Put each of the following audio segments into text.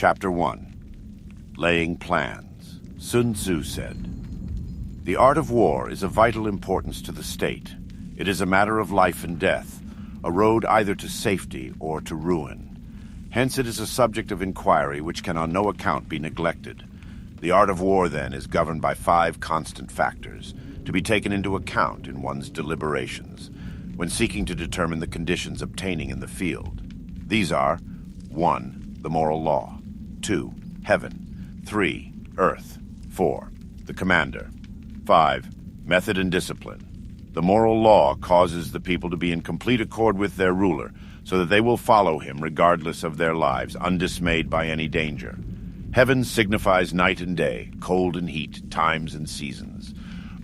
Chapter 1. Laying Plans. Sun Tzu said, "The art of war is of vital importance to the state. It is a matter of life and death, a road either to safety or to ruin. Hence it is a subject of inquiry which can on no account be neglected. The art of war, then, is governed by 5 constant factors, to be taken into account in one's deliberations, when seeking to determine the conditions obtaining in the field. These are 1. The moral law. 2. Heaven. 3. Earth. 4. The commander. 5. Method and discipline. The moral law causes the people to be in complete accord with their ruler, so that they will follow him regardless of their lives, undismayed by any danger. Heaven signifies night and day, cold and heat, times and seasons.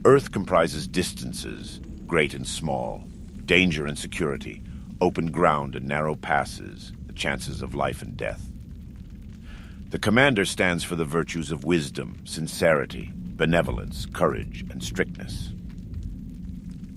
Earth comprises distances, great and small, danger and security, open ground and narrow passes, the chances of life and death. The commander stands for the virtues of wisdom, sincerity, benevolence, courage, and strictness.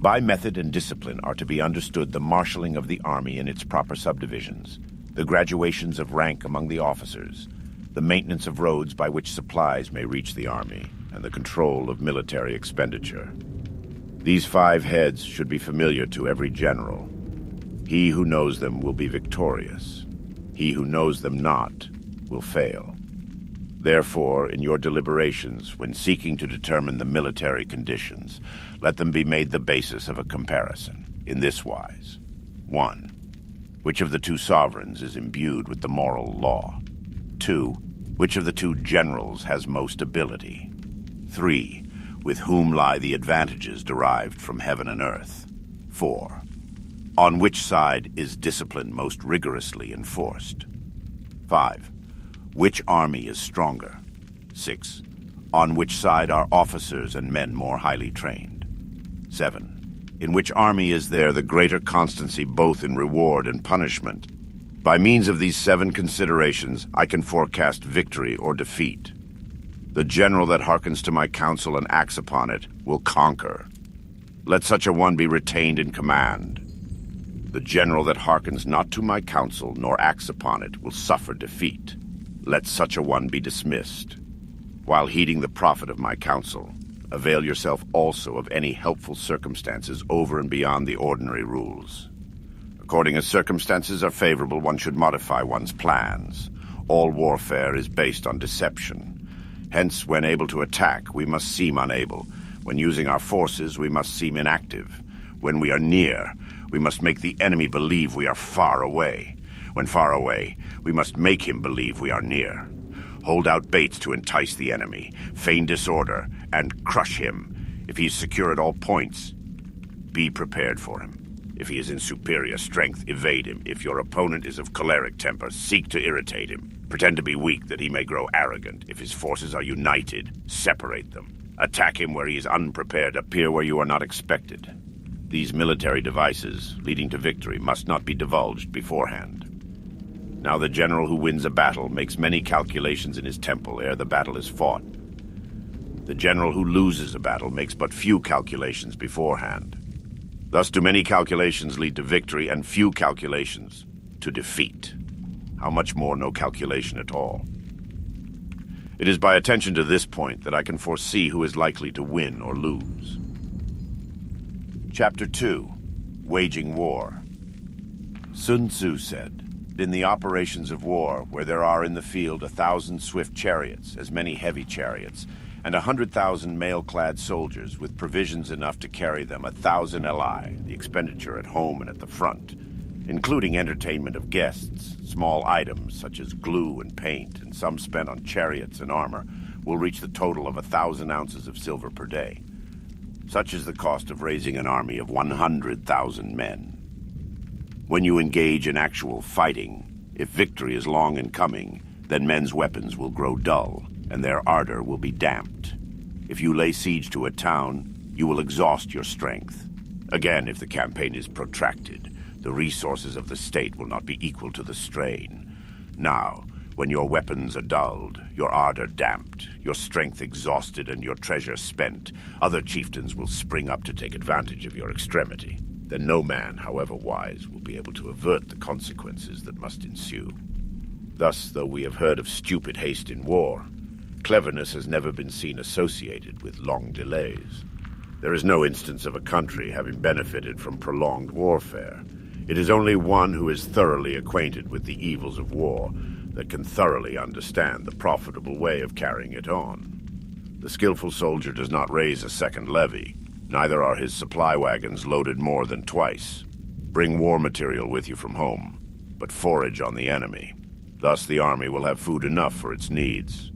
By method and discipline are to be understood the marshalling of the army in its proper subdivisions, the graduations of rank among the officers, the maintenance of roads by which supplies may reach the army, and the control of military expenditure. These 5 heads should be familiar to every general. He who knows them will be victorious. He who knows them not will fail. Therefore, in your deliberations, when seeking to determine the military conditions, let them be made the basis of a comparison, in this wise. 1. Which of the 2 sovereigns is imbued with the moral law? 2. Which of the 2 generals has most ability? 3. With whom lie the advantages derived from heaven and earth? 4. On which side is discipline most rigorously enforced? 5. Which army is stronger? 6. On which side are officers and men more highly trained? 7. In which army is there the greater constancy both in reward and punishment? By means of these 7 considerations, I can forecast victory or defeat. The general that hearkens to my counsel and acts upon it will conquer. Let such a one be retained in command. The general that hearkens not to my counsel nor acts upon it will suffer defeat. Let such a one be dismissed. While heeding the profit of my counsel, avail yourself also of any helpful circumstances over and beyond the ordinary rules. According as circumstances are favorable, one should modify one's plans. All warfare is based on deception. Hence, when able to attack, we must seem unable. When using our forces, we must seem inactive. When we are near, we must make the enemy believe we are far away. When far away, we must make him believe we are near. Hold out baits to entice the enemy, feign disorder, and crush him. If he is secure at all points, be prepared for him. If he is in superior strength, evade him. If your opponent is of choleric temper, seek to irritate him. Pretend to be weak that he may grow arrogant. If his forces are united, separate them. Attack him where he is unprepared, appear where you are not expected. These military devices, leading to victory, must not be divulged beforehand. Now the general who wins a battle makes many calculations in his temple ere the battle is fought. The general who loses a battle makes but few calculations beforehand. Thus do many calculations lead to victory and few calculations to defeat. How much more no calculation at all? It is by attention to this point that I can foresee who is likely to win or lose. Chapter 2. Waging War. Sun Tzu said, "In the operations of war, where there are in the field 1,000 swift chariots, as many heavy chariots, and 100,000 mail-clad soldiers with provisions enough to carry them 1,000 ely, the expenditure at home and at the front, including entertainment of guests, small items such as glue and paint, and some spent on chariots and armor, will reach the total of 1,000 ounces of silver per day. Such is the cost of raising an army of 100,000 men. When you engage in actual fighting, if victory is long in coming, then men's weapons will grow dull, and their ardor will be damped. If you lay siege to a town, you will exhaust your strength. Again, if the campaign is protracted, the resources of the state will not be equal to the strain. Now, when your weapons are dulled, your ardor damped, your strength exhausted, and your treasure spent, other chieftains will spring up to take advantage of your extremity. Then no man, however wise, will be able to avert the consequences that must ensue. Thus, though we have heard of stupid haste in war, cleverness has never been seen associated with long delays. There is no instance of a country having benefited from prolonged warfare. It is only one who is thoroughly acquainted with the evils of war that can thoroughly understand the profitable way of carrying it on. The skillful soldier does not raise a second levy. Neither are his supply wagons loaded more than twice. Bring war material with you from home, but forage on the enemy. Thus the army will have food enough for its needs.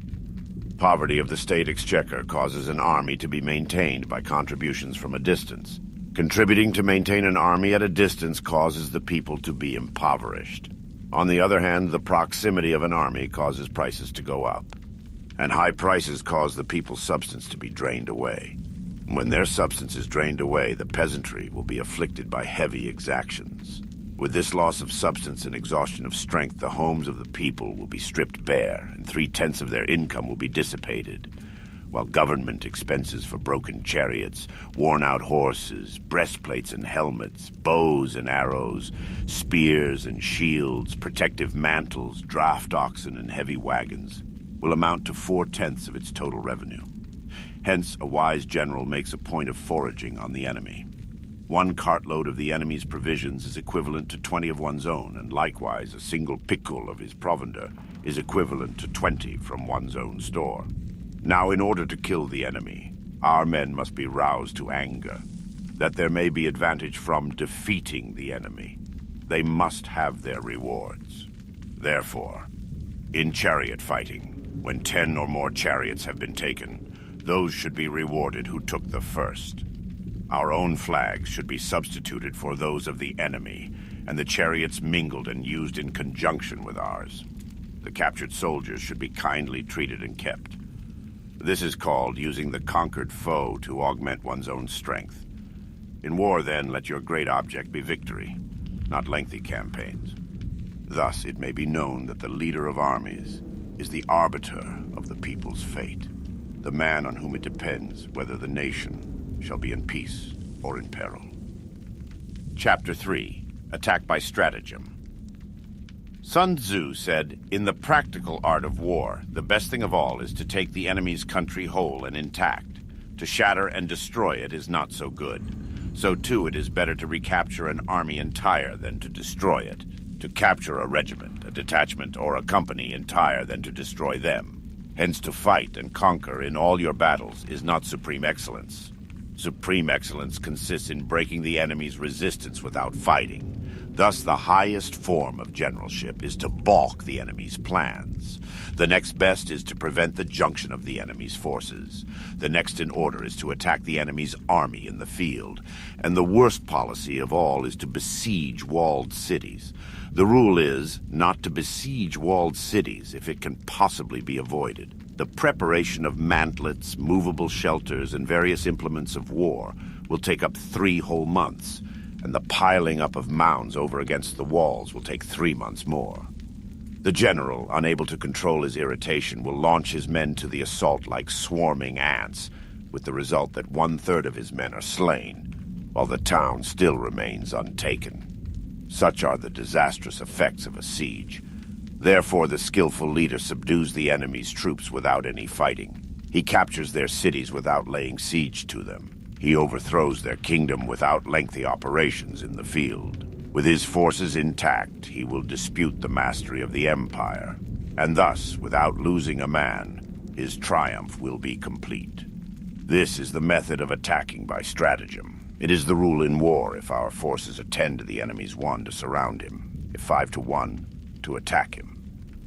Poverty of the state exchequer causes an army to be maintained by contributions from a distance. Contributing to maintain an army at a distance causes the people to be impoverished. On the other hand, the proximity of an army causes prices to go up. And high prices cause the people's substance to be drained away. When their substance is drained away, the peasantry will be afflicted by heavy exactions. With this loss of substance and exhaustion of strength, the homes of the people will be stripped bare, and 3/10 of their income will be dissipated, while government expenses for broken chariots, worn-out horses, breastplates and helmets, bows and arrows, spears and shields, protective mantles, draft oxen and heavy wagons will amount to 4/10 of its total revenue. Hence, a wise general makes a point of foraging on the enemy. 1 cartload of the enemy's provisions is equivalent to 20 of one's own, and likewise a single pickle of his provender is equivalent to 20 from one's own store. Now, in order to kill the enemy, our men must be roused to anger, that there may be advantage from defeating the enemy. They must have their rewards. Therefore, in chariot fighting, when 10 or more chariots have been taken, those should be rewarded who took the first. Our own flags should be substituted for those of the enemy, and the chariots mingled and used in conjunction with ours. The captured soldiers should be kindly treated and kept. This is called using the conquered foe to augment one's own strength. In war, then, let your great object be victory, not lengthy campaigns. Thus, it may be known that the leader of armies is the arbiter of the people's fate, the man on whom it depends whether the nation shall be in peace or in peril. Chapter 3. Attack by Stratagem. Sun Tzu said, "In the practical art of war, the best thing of all is to take the enemy's country whole and intact. To shatter and destroy it is not so good. So too it is better to recapture an army entire than to destroy it. To capture a regiment, a detachment, or a company entire than to destroy them. Hence to fight and conquer in all your battles is not supreme excellence. Supreme excellence consists in breaking the enemy's resistance without fighting. Thus, the highest form of generalship is to balk the enemy's plans. The next best is to prevent the junction of the enemy's forces. The next in order is to attack the enemy's army in the field. And the worst policy of all is to besiege walled cities. The rule is not to besiege walled cities if it can possibly be avoided. The preparation of mantlets, movable shelters, and various implements of war will take up 3 whole months, and the piling up of mounds over against the walls will take 3 months more. The general, unable to control his irritation, will launch his men to the assault like swarming ants, with the result that 1/3 of his men are slain, while the town still remains untaken. Such are the disastrous effects of a siege. Therefore, the skillful leader subdues the enemy's troops without any fighting. He captures their cities without laying siege to them. He overthrows their kingdom without lengthy operations in the field. With his forces intact, he will dispute the mastery of the empire. And thus, without losing a man, his triumph will be complete. This is the method of attacking by stratagem. It is the rule in war if our forces are 10 to the enemy's 1 to surround him, if 5 to 1 to attack him,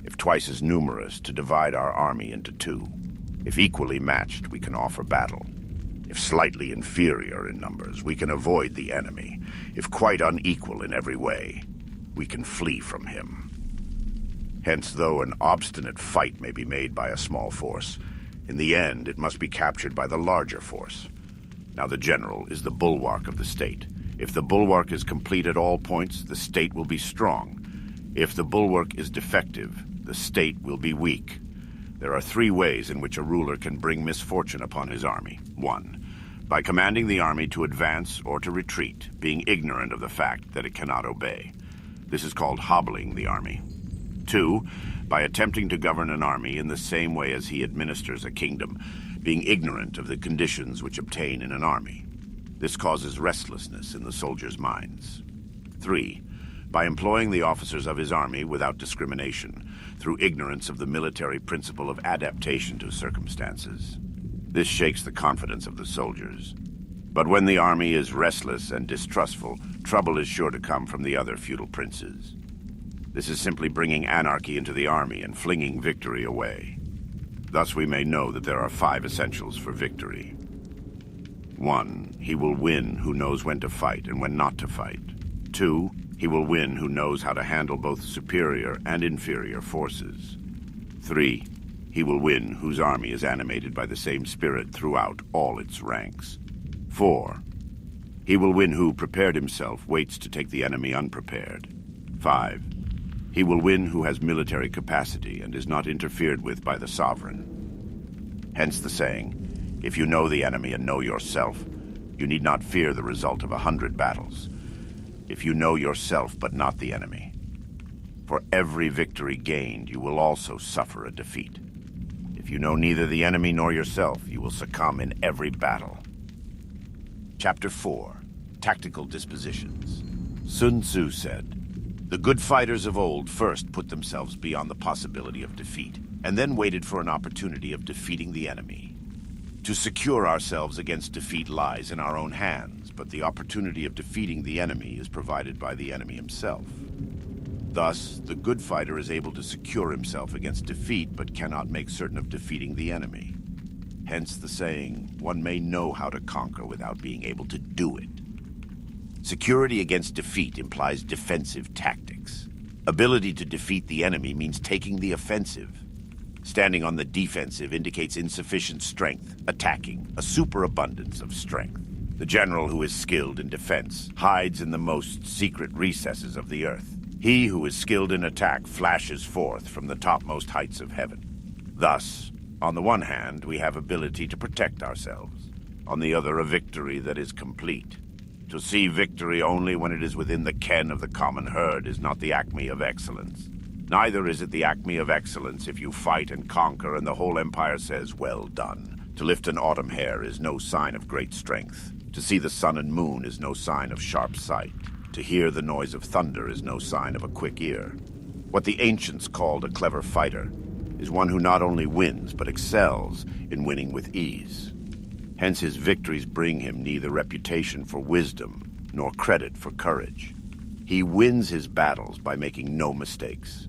if twice as numerous to divide our army into 2. If equally matched, we can offer battle. If slightly inferior in numbers, we can avoid the enemy. If quite unequal in every way, we can flee from him. Hence, though an obstinate fight may be made by a small force, in the end it must be captured by the larger force. Now the general is the bulwark of the state. If the bulwark is complete at all points, the state will be strong. If the bulwark is defective, the state will be weak. There are 3 ways in which a ruler can bring misfortune upon his army. 1. By commanding the army to advance or to retreat, being ignorant of the fact that it cannot obey. This is called hobbling the army. 2. by attempting to govern an army in the same way as he administers a kingdom, being ignorant of the conditions which obtain in an army. This causes restlessness in the soldiers' minds. 3. By employing the officers of his army without discrimination, through ignorance of the military principle of adaptation to circumstances. This shakes the confidence of the soldiers. But when the army is restless and distrustful, trouble is sure to come from the other feudal princes. This is simply bringing anarchy into the army and flinging victory away. Thus we may know that there are 5 essentials for victory. 1. He will win who knows when to fight and when not to fight. 2. He will win who knows how to handle both superior and inferior forces. 3. He will win whose army is animated by the same spirit throughout all its ranks. 4. He will win who, prepared himself, waits to take the enemy unprepared. 5. He will win who has military capacity and is not interfered with by the sovereign. Hence the saying, if you know the enemy and know yourself, you need not fear the result of 100 battles. If you know yourself but not the enemy, for every victory gained, you will also suffer a defeat. If you know neither the enemy nor yourself, you will succumb in every battle. Chapter 4. Tactical Dispositions. Sun Tzu said, "The good fighters of old first put themselves beyond the possibility of defeat, and then waited for an opportunity of defeating the enemy. To secure ourselves against defeat lies in our own hands, but the opportunity of defeating the enemy is provided by the enemy himself. Thus, the good fighter is able to secure himself against defeat, but cannot make certain of defeating the enemy. Hence the saying, one may know how to conquer without being able to do it. Security against defeat implies defensive tactics. Ability to defeat the enemy means taking the offensive. Standing on the defensive indicates insufficient strength, attacking, a superabundance of strength. The general who is skilled in defense hides in the most secret recesses of the earth. He who is skilled in attack flashes forth from the topmost heights of heaven. Thus, on the one hand, we have ability to protect ourselves. On the other, a victory that is complete. To see victory only when it is within the ken of the common herd is not the acme of excellence. Neither is it the acme of excellence if you fight and conquer and the whole empire says, well done. To lift an autumn hare is no sign of great strength. To see the sun and moon is no sign of sharp sight. To hear the noise of thunder is no sign of a quick ear. What the ancients called a clever fighter is one who not only wins, but excels in winning with ease. Hence his victories bring him neither reputation for wisdom nor credit for courage. He wins his battles by making no mistakes.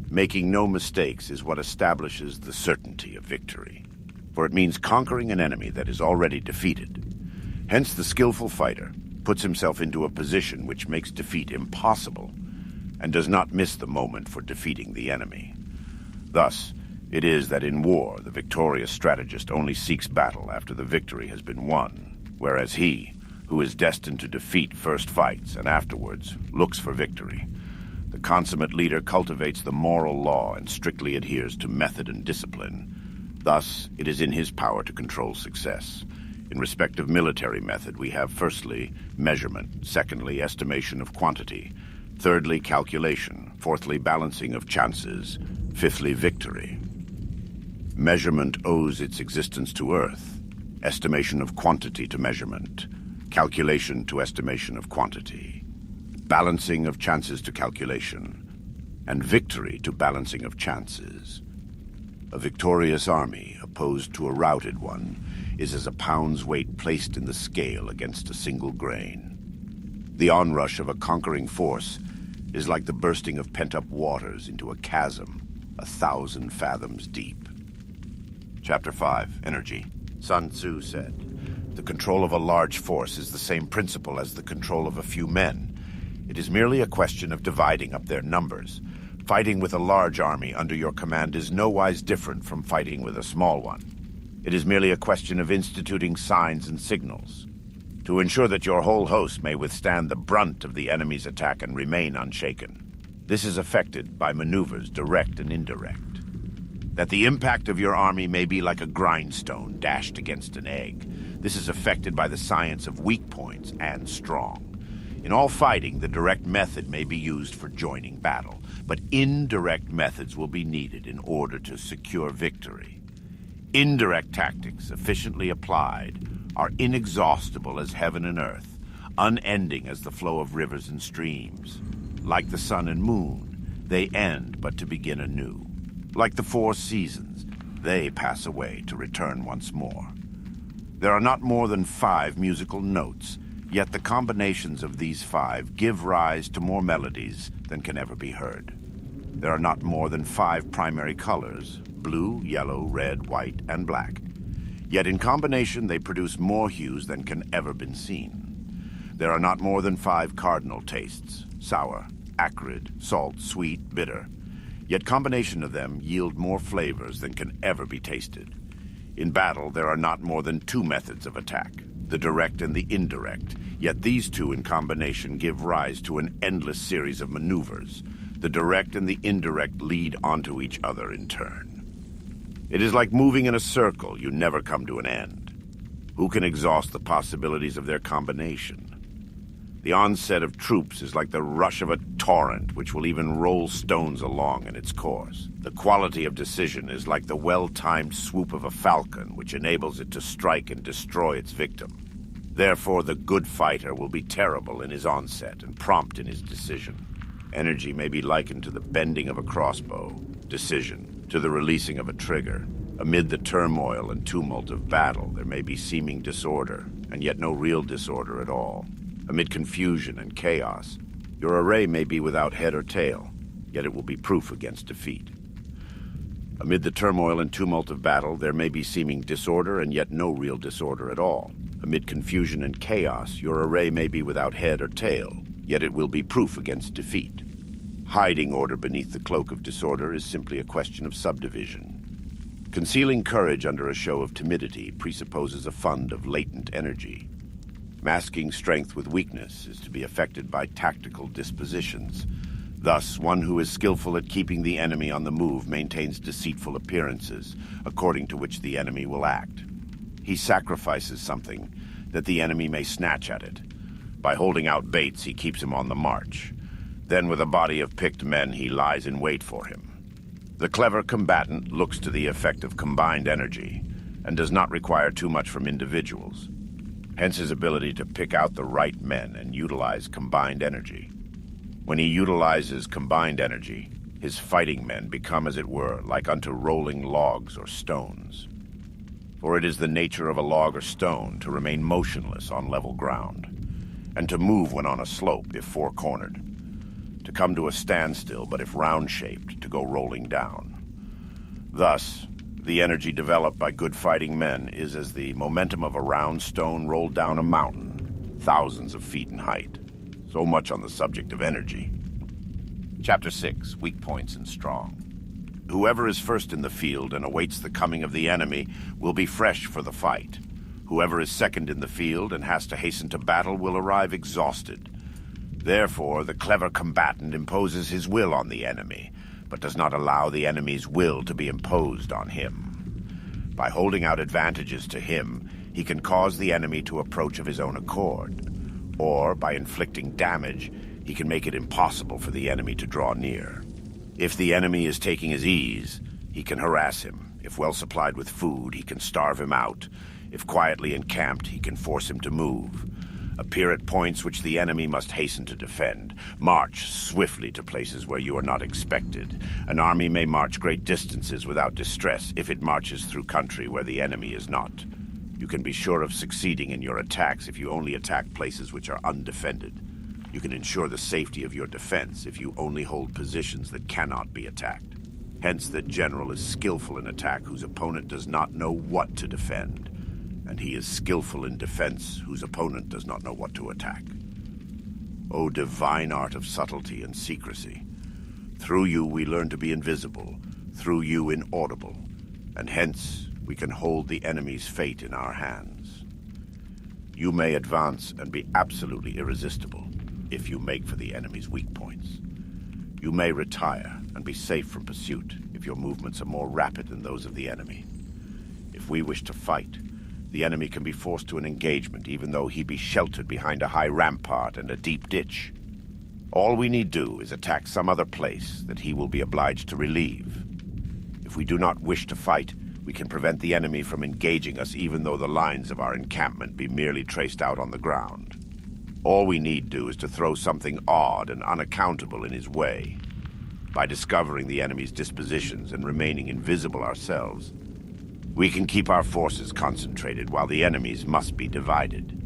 Making no mistakes is what establishes the certainty of victory, for it means conquering an enemy that is already defeated. Hence the skillful fighter puts himself into a position which makes defeat impossible and does not miss the moment for defeating the enemy. Thus, it is that in war, the victorious strategist only seeks battle after the victory has been won, whereas he, who is destined to defeat, first fights and afterwards looks for victory. The consummate leader cultivates the moral law and strictly adheres to method and discipline. Thus, it is in his power to control success. In respect of military method, we have firstly, measurement, secondly, estimation of quantity, thirdly, calculation, fourthly, balancing of chances, fifthly, victory. Measurement owes its existence to earth, estimation of quantity to measurement, calculation to estimation of quantity, balancing of chances to calculation, and victory to balancing of chances. A victorious army opposed to a routed one is as a pound's weight placed in the scale against a single grain. The onrush of a conquering force is like the bursting of pent-up waters into a chasm 1,000 fathoms deep. Chapter 5. Energy. Sun Tzu said, "The control of a large force is the same principle as the control of a few men. It is merely a question of dividing up their numbers. Fighting with a large army under your command is nowise different from fighting with a small one. It is merely a question of instituting signs and signals. To ensure that your whole host may withstand the brunt of the enemy's attack and remain unshaken. This is effected by maneuvers direct and indirect. That the impact of your army may be like a grindstone dashed against an egg. This is effected by the science of weak points and strong. In all fighting, the direct method may be used for joining battle, but indirect methods will be needed in order to secure victory. Indirect tactics, efficiently applied, are inexhaustible as heaven and earth, unending as the flow of rivers and streams. Like the sun and moon, they end but to begin anew. Like the four seasons, they pass away to return once more. There are not more than 5 musical notes, yet the combinations of these 5 give rise to more melodies than can ever be heard. There are not more than 5 primary colors: blue, yellow, red, white, and black. Yet in combination they produce more hues than can ever been seen. There are not more than 5 cardinal tastes: sour, acrid, salt, sweet, bitter. Yet combination of them yield more flavors than can ever be tasted. In battle, there are not more than 2 methods of attack: the direct and the indirect, yet these 2 in combination give rise to an endless series of maneuvers. The direct and the indirect lead onto each other in turn. It is like moving in a circle, you never come to an end. Who can exhaust the possibilities of their combination? The onset of troops is like the rush of a torrent, which will even roll stones along in its course. The quality of decision is like the well-timed swoop of a falcon, which enables it to strike and destroy its victim. Therefore, the good fighter will be terrible in his onset and prompt in his decision. Energy may be likened to the bending of a crossbow, decision to the releasing of a trigger. Amid the turmoil and tumult of battle, there may be seeming disorder, and yet no real disorder at all. Amid confusion and chaos, your array may be without head or tail, yet it will be proof against defeat. Amid the turmoil and tumult of battle, there may be seeming disorder and yet no real disorder at all. Amid confusion and chaos, your array may be without head or tail, yet it will be proof against defeat. Hiding order beneath the cloak of disorder is simply a question of subdivision. Concealing courage under a show of timidity presupposes a fund of latent energy. Masking strength with weakness is to be effected by tactical dispositions. Thus, one who is skillful at keeping the enemy on the move maintains deceitful appearances, according to which the enemy will act. He sacrifices something that the enemy may snatch at it. By holding out baits, he keeps him on the march. Then, with a body of picked men, he lies in wait for him. The clever combatant looks to the effect of combined energy, and does not require too much from individuals. Hence his ability to pick out the right men and utilize combined energy. When he utilizes combined energy, his fighting men become, as it were, like unto rolling logs or stones. For it is the nature of a log or stone to remain motionless on level ground, and to move when on a slope if four-cornered, to come to a standstill but if round-shaped, to go rolling down. Thus, the energy developed by good fighting men is as the momentum of a round stone rolled down a mountain, thousands of feet in height. So much on the subject of energy. Chapter 6, Weak Points and Strong. Whoever is first in the field and awaits the coming of the enemy will be fresh for the fight. Whoever is second in the field and has to hasten to battle will arrive exhausted. Therefore, the clever combatant imposes his will on the enemy, but does not allow the enemy's will to be imposed on him. By holding out advantages to him, he can cause the enemy to approach of his own accord. Or, by inflicting damage, he can make it impossible for the enemy to draw near. If the enemy is taking his ease, he can harass him. If well supplied with food, he can starve him out. If quietly encamped, he can force him to move. Appear at points which the enemy must hasten to defend. March swiftly to places where you are not expected. An army may march great distances without distress if it marches through country where the enemy is not. You can be sure of succeeding in your attacks if you only attack places which are undefended. You can ensure the safety of your defense if you only hold positions that cannot be attacked. Hence, the general is skillful in attack whose opponent does not know what to defend, and he is skillful in defense whose opponent does not know what to attack. O divine art of subtlety and secrecy! Through you we learn to be invisible, through you inaudible, and hence we can hold the enemy's fate in our hands. You may advance and be absolutely irresistible if you make for the enemy's weak points. You may retire and be safe from pursuit if your movements are more rapid than those of the enemy. If we wish to fight, The enemy can be forced to an engagement even though he be sheltered behind a high rampart and a deep ditch. All we need do is attack some other place that he will be obliged to relieve. If we do not wish to fight, we can prevent the enemy from engaging us even though the lines of our encampment be merely traced out on the ground. All we need do is to throw something odd and unaccountable in his way. By discovering the enemy's dispositions and remaining invisible ourselves, we can keep our forces concentrated while the enemy's must be divided.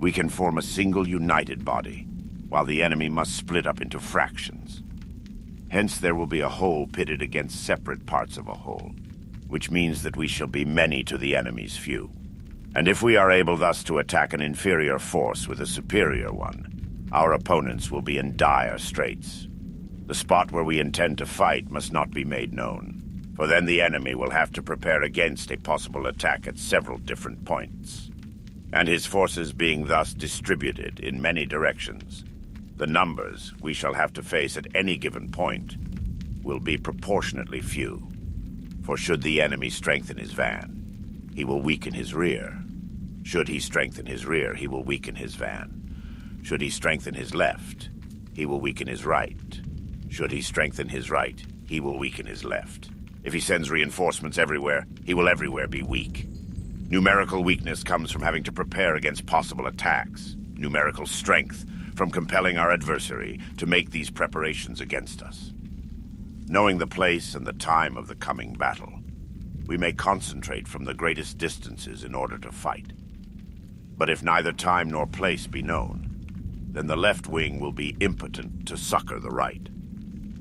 We can form a single united body, while the enemy must split up into fractions. Hence there will be a whole pitted against separate parts of a whole, which means that we shall be many to the enemy's few. And if we are able thus to attack an inferior force with a superior one, our opponents will be in dire straits. The spot where we intend to fight must not be made known, for then the enemy will have to prepare against a possible attack at several different points. And his forces being thus distributed in many directions, the numbers we shall have to face at any given point will be proportionately few. For should the enemy strengthen his van, he will weaken his rear. Should he strengthen his rear, he will weaken his van. Should he strengthen his left, he will weaken his right. Should he strengthen his right, he will weaken his left. If he sends reinforcements everywhere, he will everywhere be weak. Numerical weakness comes from having to prepare against possible attacks. Numerical strength from compelling our adversary to make these preparations against us. Knowing the place and the time of the coming battle, we may concentrate from the greatest distances in order to fight. But if neither time nor place be known, then the left wing will be impotent to succor the right.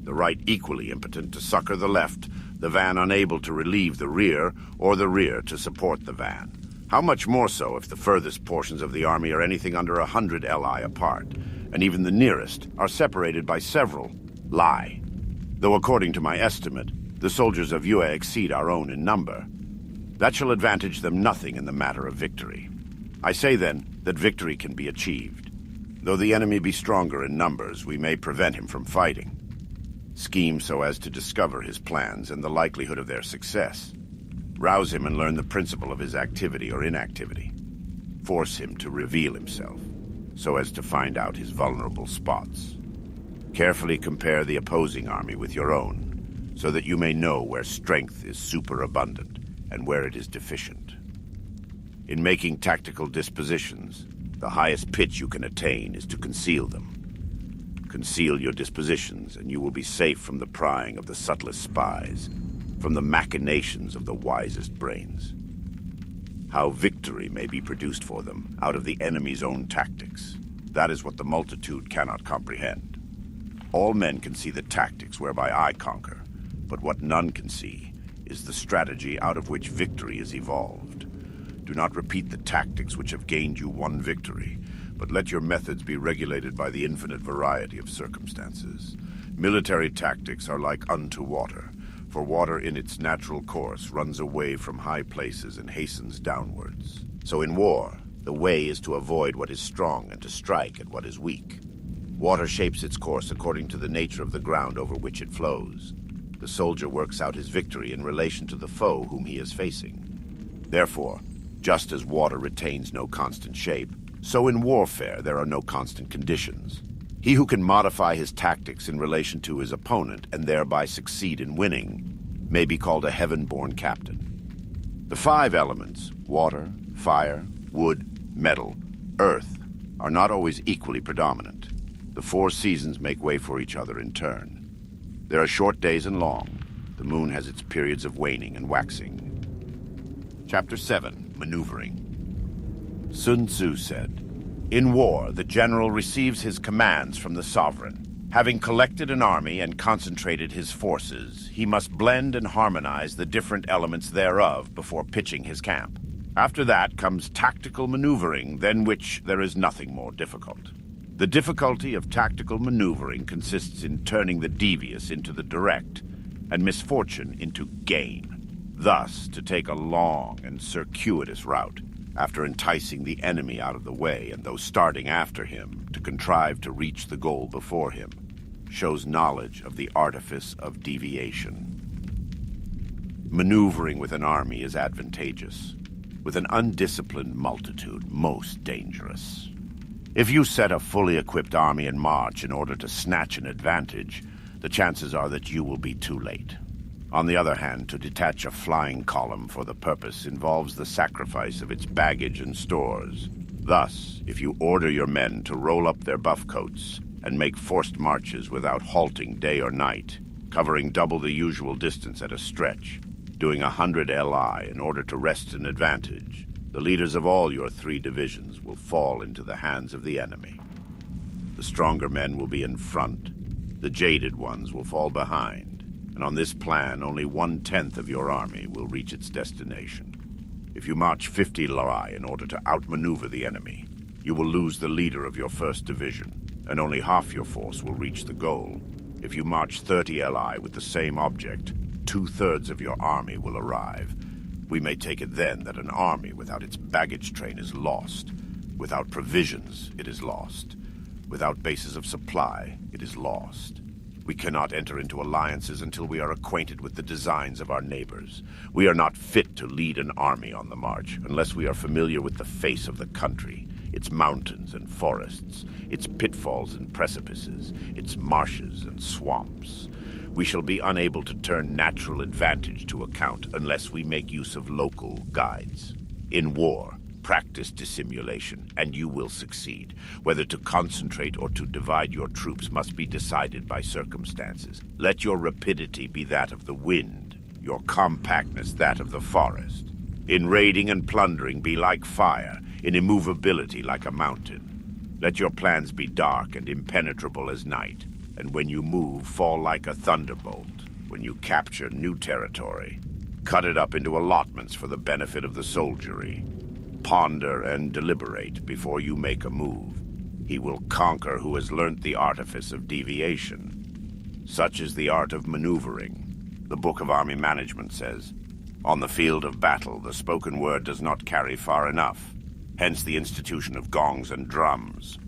The right equally impotent to succor the left, the van unable to relieve the rear, or the rear to support the van. How much more so if the furthest portions of the army are anything under 100 li apart, and even the nearest are separated by several li. Though according to my estimate, the soldiers of Yue exceed our own in number. That shall advantage them nothing in the matter of victory. I say then that victory can be achieved. Though the enemy be stronger in numbers, we may prevent him from fighting. Scheme so as to discover his plans and the likelihood of their success. Rouse him and learn the principle of his activity or inactivity. Force him to reveal himself, so as to find out his vulnerable spots. Carefully compare the opposing army with your own, so that you may know where strength is superabundant and where it is deficient. In making tactical dispositions, the highest pitch you can attain is to conceal them. Conceal your dispositions, and you will be safe from the prying of the subtlest spies, from the machinations of the wisest brains. How victory may be produced for them out of the enemy's own tactics, that is what the multitude cannot comprehend. All men can see the tactics whereby I conquer, but what none can see is the strategy out of which victory is evolved. Do not repeat the tactics which have gained you one victory, but let your methods be regulated by the infinite variety of circumstances. Military tactics are like unto water, for water in its natural course runs away from high places and hastens downwards. So in war, the way is to avoid what is strong and to strike at what is weak. Water shapes its course according to the nature of the ground over which it flows. The soldier works out his victory in relation to the foe whom he is facing. Therefore, just as water retains no constant shape, so in warfare there are no constant conditions. He who can modify his tactics in relation to his opponent and thereby succeed in winning may be called a heaven-born captain. The 5 elements, water, fire, wood, metal, earth, are not always equally predominant. The 4 seasons make way for each other in turn. There are short days and long. The moon has its periods of waning and waxing. Chapter 7, Maneuvering. Sun Tzu said, "In war, the general receives his commands from the sovereign. Having collected an army and concentrated his forces, he must blend and harmonize the different elements thereof before pitching his camp. After that comes tactical maneuvering, than which there is nothing more difficult. The difficulty of tactical maneuvering consists in turning the devious into the direct, and misfortune into gain. Thus, to take a long and circuitous route, after enticing the enemy out of the way, and though starting after him, to contrive to reach the goal before him, shows knowledge of the artifice of deviation. Maneuvering with an army is advantageous. with an undisciplined multitude most dangerous. If you set a fully equipped army in march in order to snatch an advantage, the chances are that you will be too late. On the other hand, to detach a flying column for the purpose involves the sacrifice of its baggage and stores. Thus, if you order your men to roll up their buff coats and make forced marches without halting day or night, covering double the usual distance at a stretch, doing 100 LI in order to wrest an advantage, the leaders of all your 3 divisions will fall into the hands of the enemy. The stronger men will be in front, the jaded ones will fall behind, and on this plan only 1/10 of your army will reach its destination. If you march 50 LI in order to outmaneuver the enemy, you will lose the leader of your 1st division, and only half your force will reach the goal. If you march 30 LI with the same object, 2/3 of your army will arrive. We may take it then that an army without its baggage train is lost. Without provisions, it is lost. Without bases of supply, it is lost. We cannot enter into alliances until we are acquainted with the designs of our neighbors. We are not fit to lead an army on the march unless we are familiar with the face of the country, its mountains and forests, its pitfalls and precipices, its marshes and swamps. We shall be unable to turn natural advantage to account unless we make use of local guides. In war, practice dissimulation, and you will succeed. Whether to concentrate or to divide your troops must be decided by circumstances. Let your rapidity be that of the wind, your compactness that of the forest. In raiding and plundering, be like fire, in immovability like a mountain. Let your plans be dark and impenetrable as night, and when you move, fall like a thunderbolt. When you capture new territory, cut it up into allotments for the benefit of the soldiery. Ponder and deliberate before you make a move. He will conquer who has learnt the artifice of deviation. Such is the art of maneuvering. The Book of Army Management says, "On the field of battle, the spoken word does not carry far enough. Hence the institution of gongs and drums.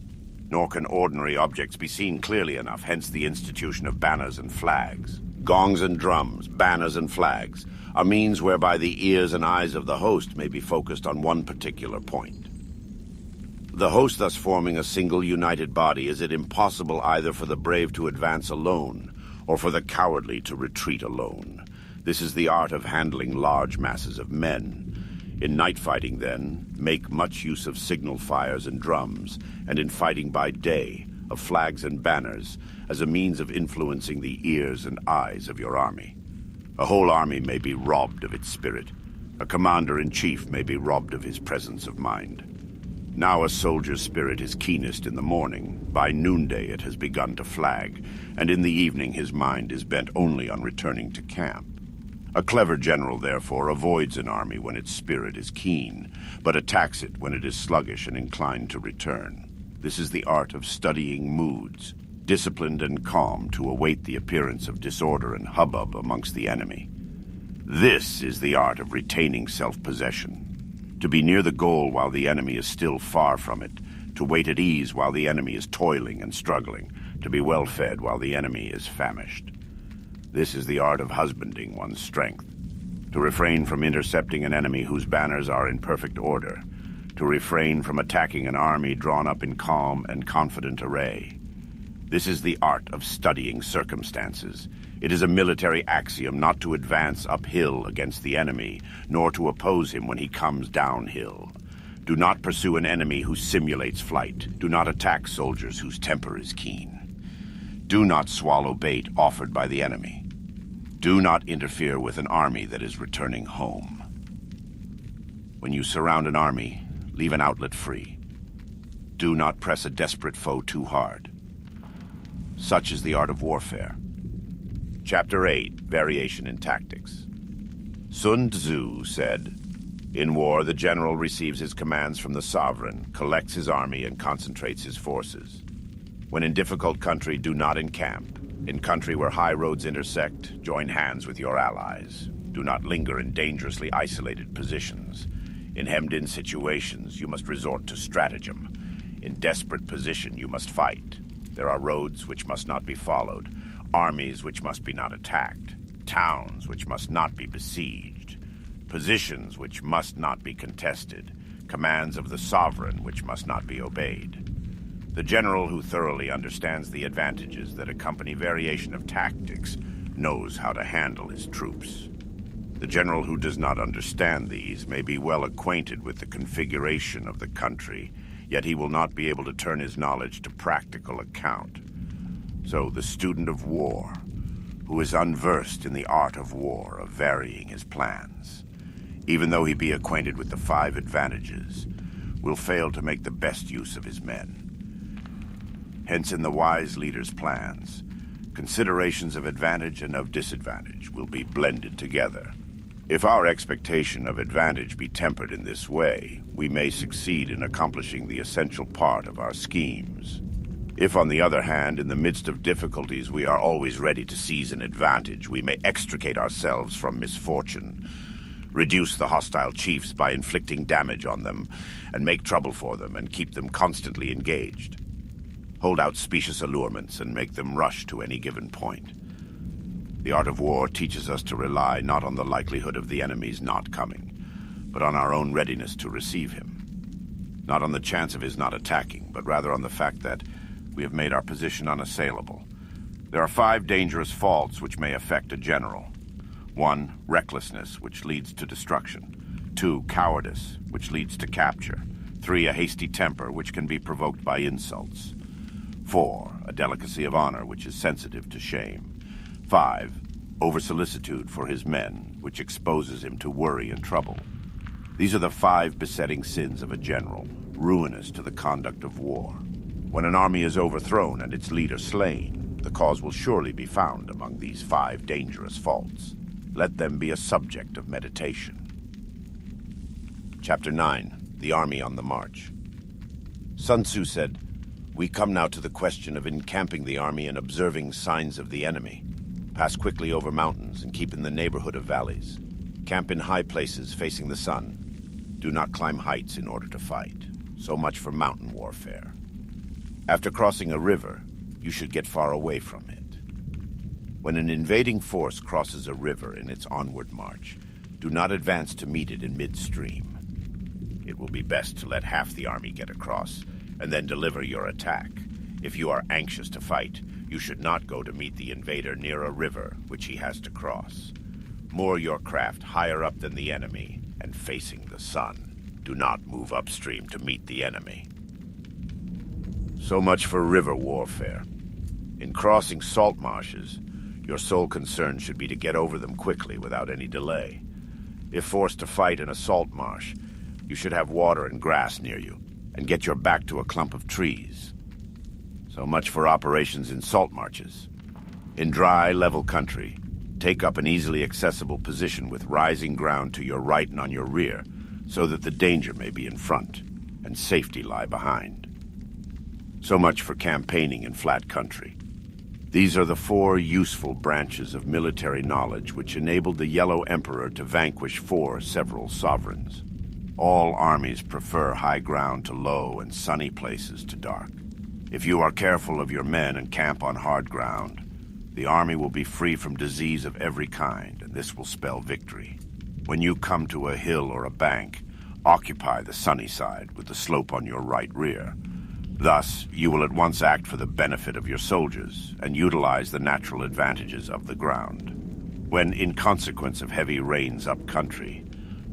Nor can ordinary objects be seen clearly enough, hence the institution of banners and flags. Gongs and drums, banners and flags, are means whereby the ears and eyes of the host may be focused on one particular point. The host thus forming a single united body, is it impossible either for the brave to advance alone, or for the cowardly to retreat alone. This is the art of handling large masses of men. In night fighting, then, make much use of signal fires and drums, and in fighting by day, of flags and banners, as a means of influencing the ears and eyes of your army. A whole army may be robbed of its spirit. A commander-in-chief may be robbed of his presence of mind. Now a soldier's spirit is keenest in the morning. By noonday it has begun to flag, and in the evening his mind is bent only on returning to camp. A clever general, therefore, avoids an army when its spirit is keen, but attacks it when it is sluggish and inclined to return. This is the art of studying moods, disciplined and calm to await the appearance of disorder and hubbub amongst the enemy. This is the art of retaining self-possession. To be near the goal while the enemy is still far from it, to wait at ease while the enemy is toiling and struggling, to be well fed while the enemy is famished. This is the art of husbanding one's strength. To refrain from intercepting an enemy whose banners are in perfect order. To refrain from attacking an army drawn up in calm and confident array. This is the art of studying circumstances. It is a military axiom not to advance uphill against the enemy, nor to oppose him when he comes downhill. Do not pursue an enemy who simulates flight. Do not attack soldiers whose temper is keen. Do not swallow bait offered by the enemy. Do not interfere with an army that is returning home. When you surround an army, leave an outlet free. Do not press a desperate foe too hard. Such is the art of warfare. Chapter 8, Variation in Tactics. Sun Tzu said, "In war, the general receives his commands from the sovereign, collects his army, and concentrates his forces. When in difficult country, do not encamp. In country where high roads intersect, join hands with your allies. Do not linger in dangerously isolated positions. In hemmed-in situations, you must resort to stratagem. In desperate position, you must fight. There are roads which must not be followed, armies which must be not attacked, towns which must not be besieged. positions which must not be contested, commands of the sovereign which must not be obeyed. The general who thoroughly understands the advantages that accompany variation of tactics knows how to handle his troops. The general who does not understand these may be well acquainted with the configuration of the country, yet he will not be able to turn his knowledge to practical account. So the student of war, who is unversed in the art of war, of varying his plans, even though he be acquainted with the 5 advantages, will fail to make the best use of his men. Hence, in the wise leader's plans, considerations of advantage and of disadvantage will be blended together. If our expectation of advantage be tempered in this way, we may succeed in accomplishing the essential part of our schemes. If, on the other hand, in the midst of difficulties we are always ready to seize an advantage, we may extricate ourselves from misfortune, reduce the hostile chiefs by inflicting damage on them, and make trouble for them and keep them constantly engaged. Hold out specious allurements and make them rush to any given point. The art of war teaches us to rely not on the likelihood of the enemy's not coming, but on our own readiness to receive him. Not on the chance of his not attacking, but rather on the fact that we have made our position unassailable. There are 5 dangerous faults which may affect a general. 1, recklessness, which leads to destruction. 2, cowardice, which leads to capture. 3, a hasty temper, which can be provoked by insults. 4, a delicacy of honor, which is sensitive to shame. 5, over-solicitude for his men, which exposes him to worry and trouble. These are the 5 besetting sins of a general, ruinous to the conduct of war. When an army is overthrown and its leader slain, the cause will surely be found among these 5 dangerous faults. Let them be a subject of meditation. Chapter 9. The Army on the March. Sun Tzu said, "We come now to the question of encamping the army and observing signs of the enemy. Pass quickly over mountains and keep in the neighborhood of valleys. Camp in high places facing the sun. Do not climb heights in order to fight. So much for mountain warfare. After crossing a river, you should get far away from it. When an invading force crosses a river in its onward march, do not advance to meet it in midstream. It will be best to let half the army get across, and then deliver your attack. If you are anxious to fight, you should not go to meet the invader near a river which he has to cross. Moor your craft higher up than the enemy and facing the sun. Do not move upstream to meet the enemy." So much for river warfare. In crossing salt marshes, your sole concern should be to get over them quickly without any delay. If forced to fight in a salt marsh, you should have water and grass near you, and get your back to a clump of trees. So much for operations in salt marshes. In dry, level country, take up an easily accessible position with rising ground to your right and on your rear, so that the danger may be in front, and safety lie behind. So much for campaigning in flat country. These are the 4 useful branches of military knowledge which enabled the Yellow Emperor to vanquish 4 several sovereigns. All armies prefer high ground to low and sunny places to dark. If you are careful of your men and camp on hard ground, the army will be free from disease of every kind, and this will spell victory. When you come to a hill or a bank, occupy the sunny side with the slope on your right rear. Thus, you will at once act for the benefit of your soldiers and utilize the natural advantages of the ground. When, in consequence of heavy rains up country,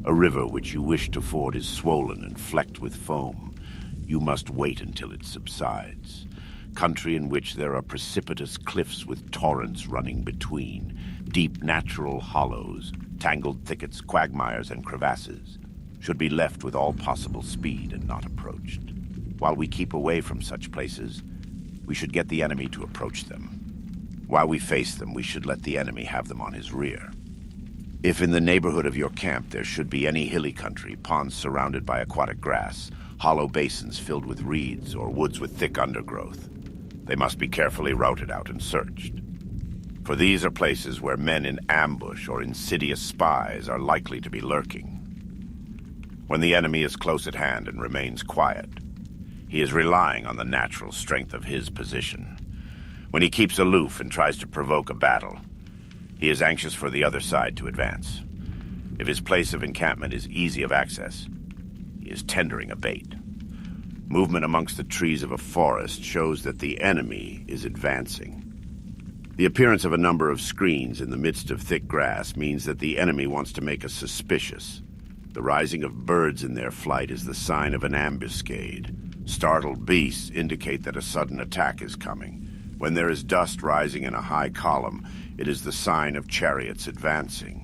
a river which you wish to ford is swollen and flecked with foam, you must wait until it subsides. Country in which there are precipitous cliffs with torrents running between, deep natural hollows, tangled thickets, quagmires, and crevasses, should be left with all possible speed and not approached. While we keep away from such places, we should get the enemy to approach them. While we face them, we should let the enemy have them on his rear. If in the neighborhood of your camp there should be any hilly country, ponds surrounded by aquatic grass, hollow basins filled with reeds, or woods with thick undergrowth, they must be carefully routed out and searched. For these are places where men in ambush or insidious spies are likely to be lurking. When the enemy is close at hand and remains quiet, he is relying on the natural strength of his position. When he keeps aloof and tries to provoke a battle, he is anxious for the other side to advance. If his place of encampment is easy of access, he is tendering a bait. Movement amongst the trees of a forest shows that the enemy is advancing. The appearance of a number of screens in the midst of thick grass means that the enemy wants to make us suspicious. The rising of birds in their flight is the sign of an ambuscade. Startled beasts indicate that a sudden attack is coming. When there is dust rising in a high column, it is the sign of chariots advancing.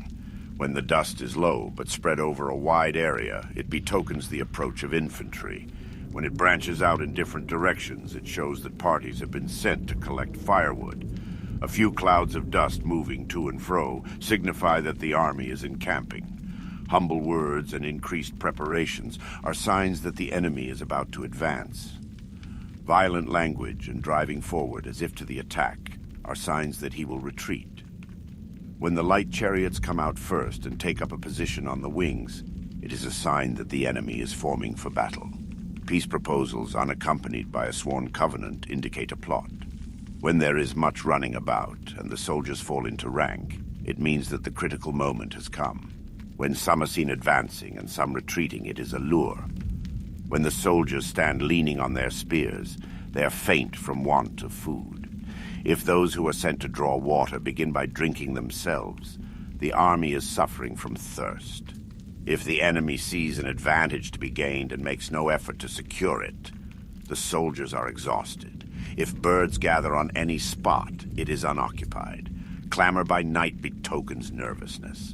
When the dust is low but spread over a wide area, it betokens the approach of infantry. When it branches out in different directions, it shows that parties have been sent to collect firewood. A few clouds of dust moving to and fro signify that the army is encamping. Humble words and increased preparations are signs that the enemy is about to advance. Violent language and driving forward as if to the attack are signs that he will retreat. When the light chariots come out first and take up a position on the wings, it is a sign that the enemy is forming for battle. Peace proposals unaccompanied by a sworn covenant indicate a plot. When there is much running about and the soldiers fall into rank, it means that the critical moment has come. When some are seen advancing and some retreating, it is a lure. When the soldiers stand leaning on their spears, they are faint from want of food. If those who are sent to draw water begin by drinking themselves, the army is suffering from thirst. If the enemy sees an advantage to be gained and makes no effort to secure it, the soldiers are exhausted. If birds gather on any spot, it is unoccupied. Clamor by night betokens nervousness.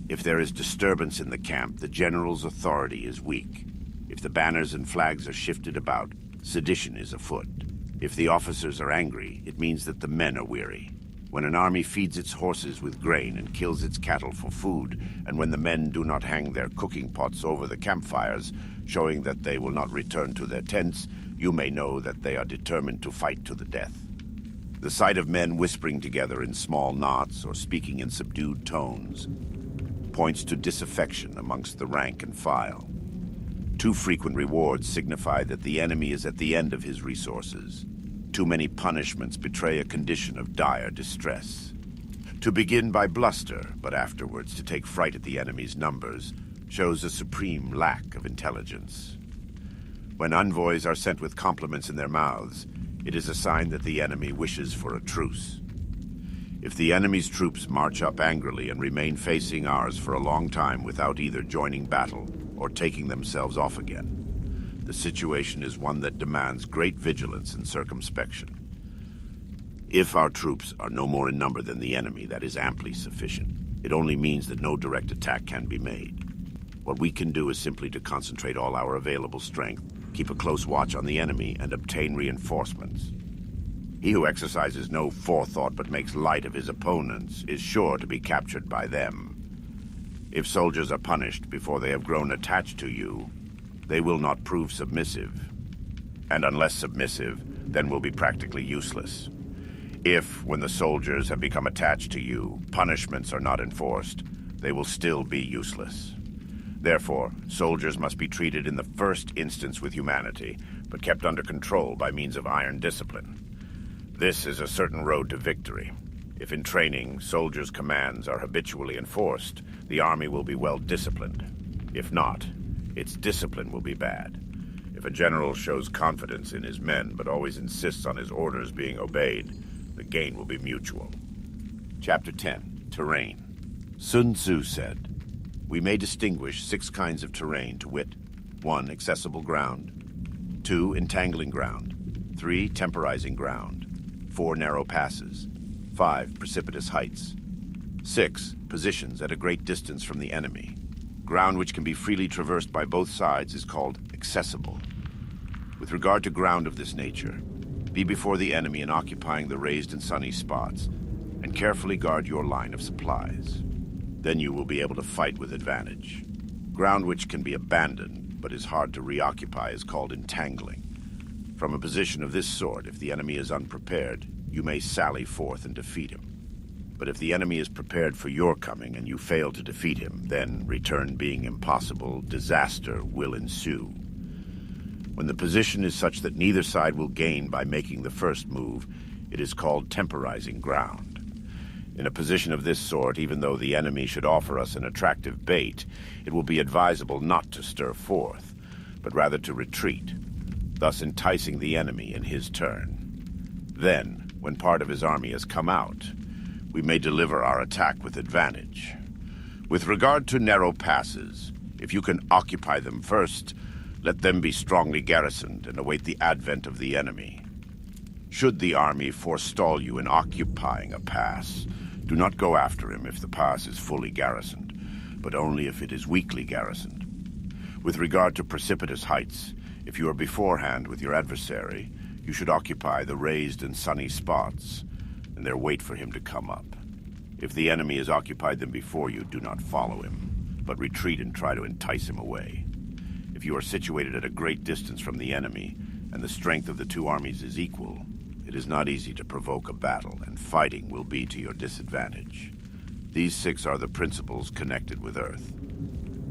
If there is disturbance in the camp, the general's authority is weak. If the banners and flags are shifted about, sedition is afoot. If the officers are angry, it means that the men are weary. When an army feeds its horses with grain and kills its cattle for food, and when the men do not hang their cooking pots over the campfires, showing that they will not return to their tents, you may know that they are determined to fight to the death. The sight of men whispering together in small knots or speaking in subdued tones points to disaffection amongst the rank and file. Too frequent rewards signify that the enemy is at the end of his resources. Too many punishments betray a condition of dire distress. To begin by bluster, but afterwards to take fright at the enemy's numbers, shows a supreme lack of intelligence. When envoys are sent with compliments in their mouths, it is a sign that the enemy wishes for a truce. If the enemy's troops march up angrily and remain facing ours for a long time without either joining battle or taking themselves off again, the situation is one that demands great vigilance and circumspection. If our troops are no more in number than the enemy, that is amply sufficient. It only means that no direct attack can be made. What we can do is simply to concentrate all our available strength, keep a close watch on the enemy, and obtain reinforcements. He who exercises no forethought but makes light of his opponents is sure to be captured by them. If soldiers are punished before they have grown attached to you, they will not prove submissive. And unless submissive, then will be practically useless. If, when the soldiers have become attached to you, punishments are not enforced, they will still be useless. Therefore, soldiers must be treated in the first instance with humanity, but kept under control by means of iron discipline. This is a certain road to victory. If in training, soldiers' commands are habitually enforced, the army will be well disciplined. If not, its discipline will be bad. If a general shows confidence in his men but always insists on his orders being obeyed, the gain will be mutual. Chapter 10. Terrain. Sun Tzu said, "We may distinguish 6 kinds of terrain, to wit, 1. Accessible ground, 2. Entangling ground, 3. Temporizing ground, 4. Narrow passes, 5. Precipitous heights, 6. Positions at a great distance from the enemy. Ground which can be freely traversed by both sides is called accessible. With regard to ground of this nature, be before the enemy in occupying the raised and sunny spots, and carefully guard your line of supplies. Then you will be able to fight with advantage. Ground which can be abandoned, but is hard to reoccupy, is called entangling. From a position of this sort, if the enemy is unprepared, you may sally forth and defeat him. But if the enemy is prepared for your coming and you fail to defeat him, then, return being impossible, disaster will ensue. When the position is such that neither side will gain by making the first move, it is called temporizing ground. In a position of this sort, even though the enemy should offer us an attractive bait, it will be advisable not to stir forth, but rather to retreat, thus enticing the enemy in his turn. Then, when part of his army has come out, we may deliver our attack with advantage. With regard to narrow passes, if you can occupy them first, let them be strongly garrisoned and await the advent of the enemy. Should the army forestall you in occupying a pass, do not go after him if the pass is fully garrisoned, but only if it is weakly garrisoned. With regard to precipitous heights, if you are beforehand with your adversary, you should occupy the raised and sunny spots, and there wait for him to come up. If the enemy has occupied them before you, do not follow him, but retreat and try to entice him away. If you are situated at a great distance from the enemy, and the strength of the two armies is equal, it is not easy to provoke a battle, and fighting will be to your disadvantage. These 6 are the principles connected with Earth.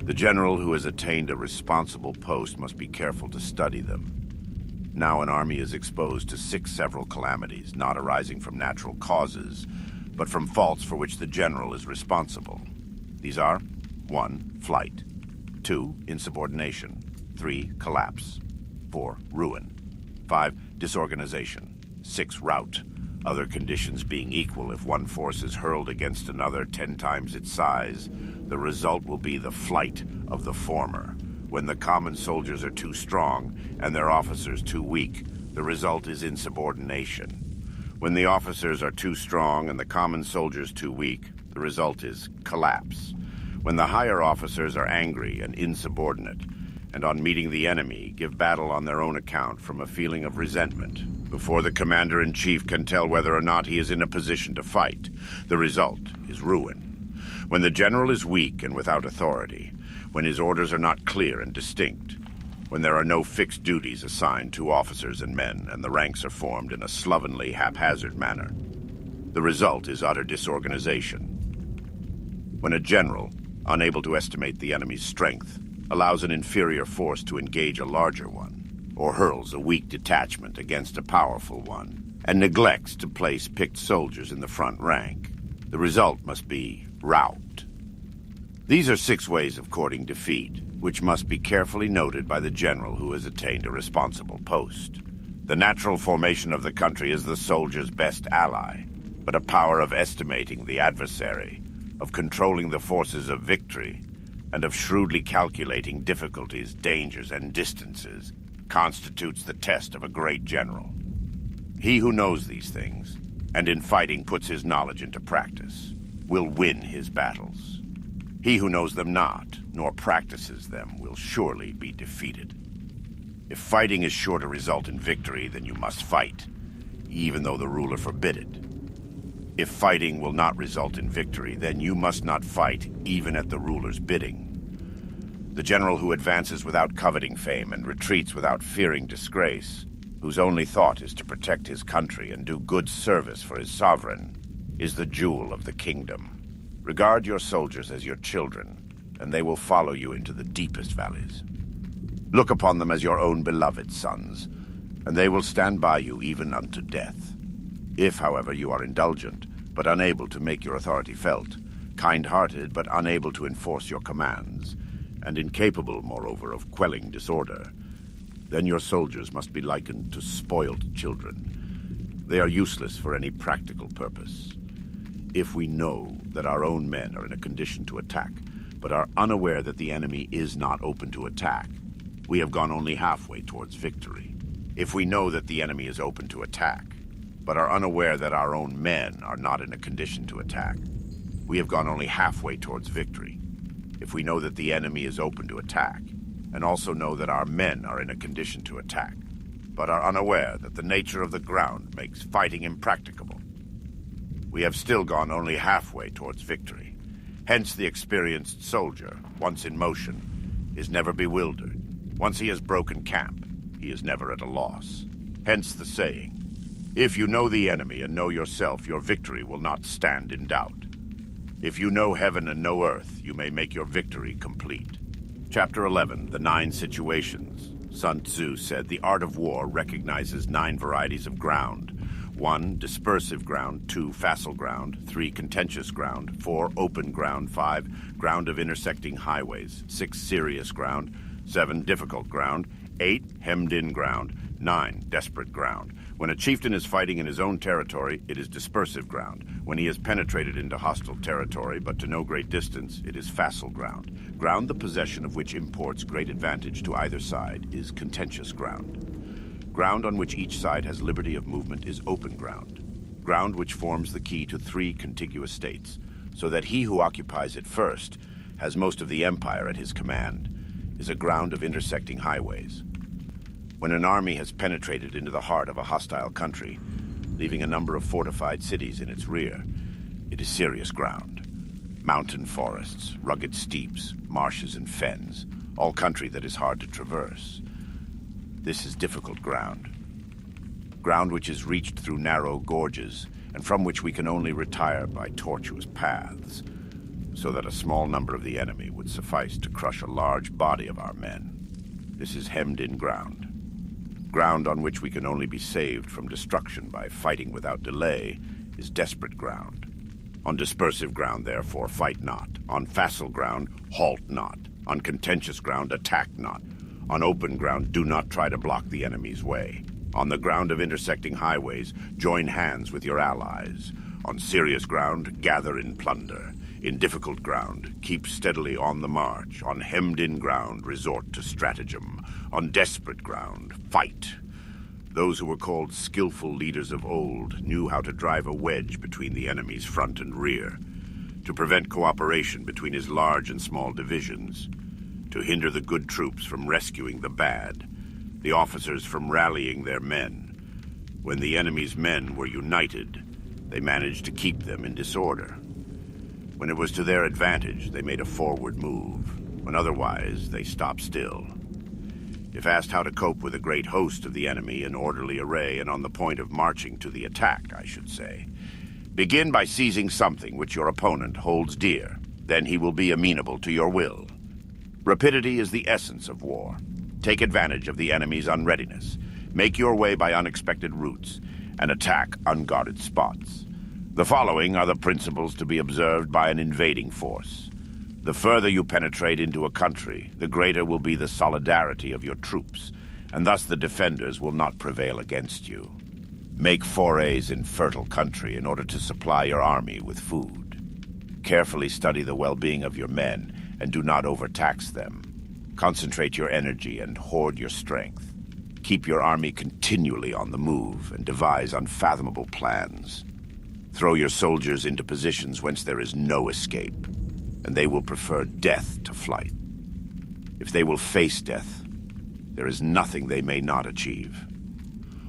The general who has attained a responsible post must be careful to study them. Now an army is exposed to 6 several calamities, not arising from natural causes, but from faults for which the general is responsible. These are 1. Flight, 2. Insubordination, 3. Collapse, 4. Ruin, 5. Disorganization, 6. Rout, other conditions being equal. If one force is hurled against another 10 times its size, the result will be the flight of the former. When the common soldiers are too strong and their officers too weak, the result is insubordination. When the officers are too strong and the common soldiers too weak, the result is collapse. When the higher officers are angry and insubordinate, and on meeting the enemy, give battle on their own account from a feeling of resentment, before the commander-in-chief can tell whether or not he is in a position to fight, the result is ruin. When the general is weak and without authority, when his orders are not clear and distinct, when there are no fixed duties assigned to officers and men, and the ranks are formed in a slovenly, haphazard manner, the result is utter disorganization. When a general, unable to estimate the enemy's strength, allows an inferior force to engage a larger one, or hurls a weak detachment against a powerful one, and neglects to place picked soldiers in the front rank, the result must be rout. These are 6 ways of courting defeat, which must be carefully noted by the general who has attained a responsible post. The natural formation of the country is the soldier's best ally, but a power of estimating the adversary, of controlling the forces of victory, and of shrewdly calculating difficulties, dangers, and distances constitutes the test of a great general. He who knows these things, and in fighting puts his knowledge into practice, will win his battles. He who knows them not, nor practices them, will surely be defeated. If fighting is sure to result in victory, then you must fight, even though the ruler forbid it. If fighting will not result in victory, then you must not fight, even at the ruler's bidding. The general who advances without coveting fame and retreats without fearing disgrace, whose only thought is to protect his country and do good service for his sovereign, is the jewel of the kingdom. Regard your soldiers as your children, and they will follow you into the deepest valleys. Look upon them as your own beloved sons, and they will stand by you even unto death. If, however, you are indulgent, but unable to make your authority felt, kind-hearted, but unable to enforce your commands, and incapable, moreover, of quelling disorder, then your soldiers must be likened to spoiled children. They are useless for any practical purpose. If we know that our own men are in a condition to attack, but are unaware that the enemy is not open to attack, we have gone only halfway towards victory. If we know that the enemy is open to attack, but are unaware that our own men are not in a condition to attack, we have gone only halfway towards victory. If we know that the enemy is open to attack, and also know that our men are in a condition to attack, but are unaware that the nature of the ground makes fighting impracticable, we have still gone only halfway towards victory. Hence the experienced soldier, once in motion, is never bewildered. Once he has broken camp, he is never at a loss. Hence the saying, if you know the enemy and know yourself, your victory will not stand in doubt. If you know heaven and know earth, you may make your victory complete. Chapter 11, The 9 Situations. Sun Tzu said, the art of war recognizes 9 varieties of ground. 1. Dispersive ground. 2. Facile ground. 3. Contentious ground. 4. Open ground. 5. Ground of intersecting highways. 6. Serious ground. 7. Difficult ground. 8. Hemmed-in ground. 9. Desperate ground. When a chieftain is fighting in his own territory, it is dispersive ground. When he has penetrated into hostile territory, but to no great distance, it is facile ground. Ground the possession of which imports great advantage to either side is contentious ground. Ground on which each side has liberty of movement is open ground. Ground which forms the key to 3 contiguous states, so that he who occupies it first has most of the empire at his command, is a ground of intersecting highways. When an army has penetrated into the heart of a hostile country, leaving a number of fortified cities in its rear, it is serious ground. Mountain forests, rugged steeps, marshes and fens, all country that is hard to traverse. This is difficult ground. Ground which is reached through narrow gorges, and from which we can only retire by tortuous paths, so that a small number of the enemy would suffice to crush a large body of our men. This is hemmed-in ground. Ground on which we can only be saved from destruction by fighting without delay is desperate ground. On dispersive ground, therefore, fight not. On facile ground, halt not. On contentious ground, attack not. On open ground, do not try to block the enemy's way. On the ground of intersecting highways, join hands with your allies. On serious ground, gather in plunder. In difficult ground, keep steadily on the march. On hemmed-in ground, resort to stratagem. On desperate ground, fight. Those who were called skillful leaders of old knew how to drive a wedge between the enemy's front and rear, to prevent cooperation between his large and small divisions, to hinder the good troops from rescuing the bad, the officers from rallying their men. When the enemy's men were united, they managed to keep them in disorder. When it was to their advantage, they made a forward move. When otherwise, they stopped still. If asked how to cope with a great host of the enemy in orderly array and on the point of marching to the attack, I should say, begin by seizing something which your opponent holds dear. Then he will be amenable to your will. Rapidity is the essence of war. Take advantage of the enemy's unreadiness. Make your way by unexpected routes and attack unguarded spots. The following are the principles to be observed by an invading force. The further you penetrate into a country, the greater will be the solidarity of your troops, and thus the defenders will not prevail against you. Make forays in fertile country in order to supply your army with food. Carefully study the well-being of your men, and do not overtax them. Concentrate your energy and hoard your strength. Keep your army continually on the move and devise unfathomable plans. Throw your soldiers into positions whence there is no escape, and they will prefer death to flight. If they will face death, there is nothing they may not achieve.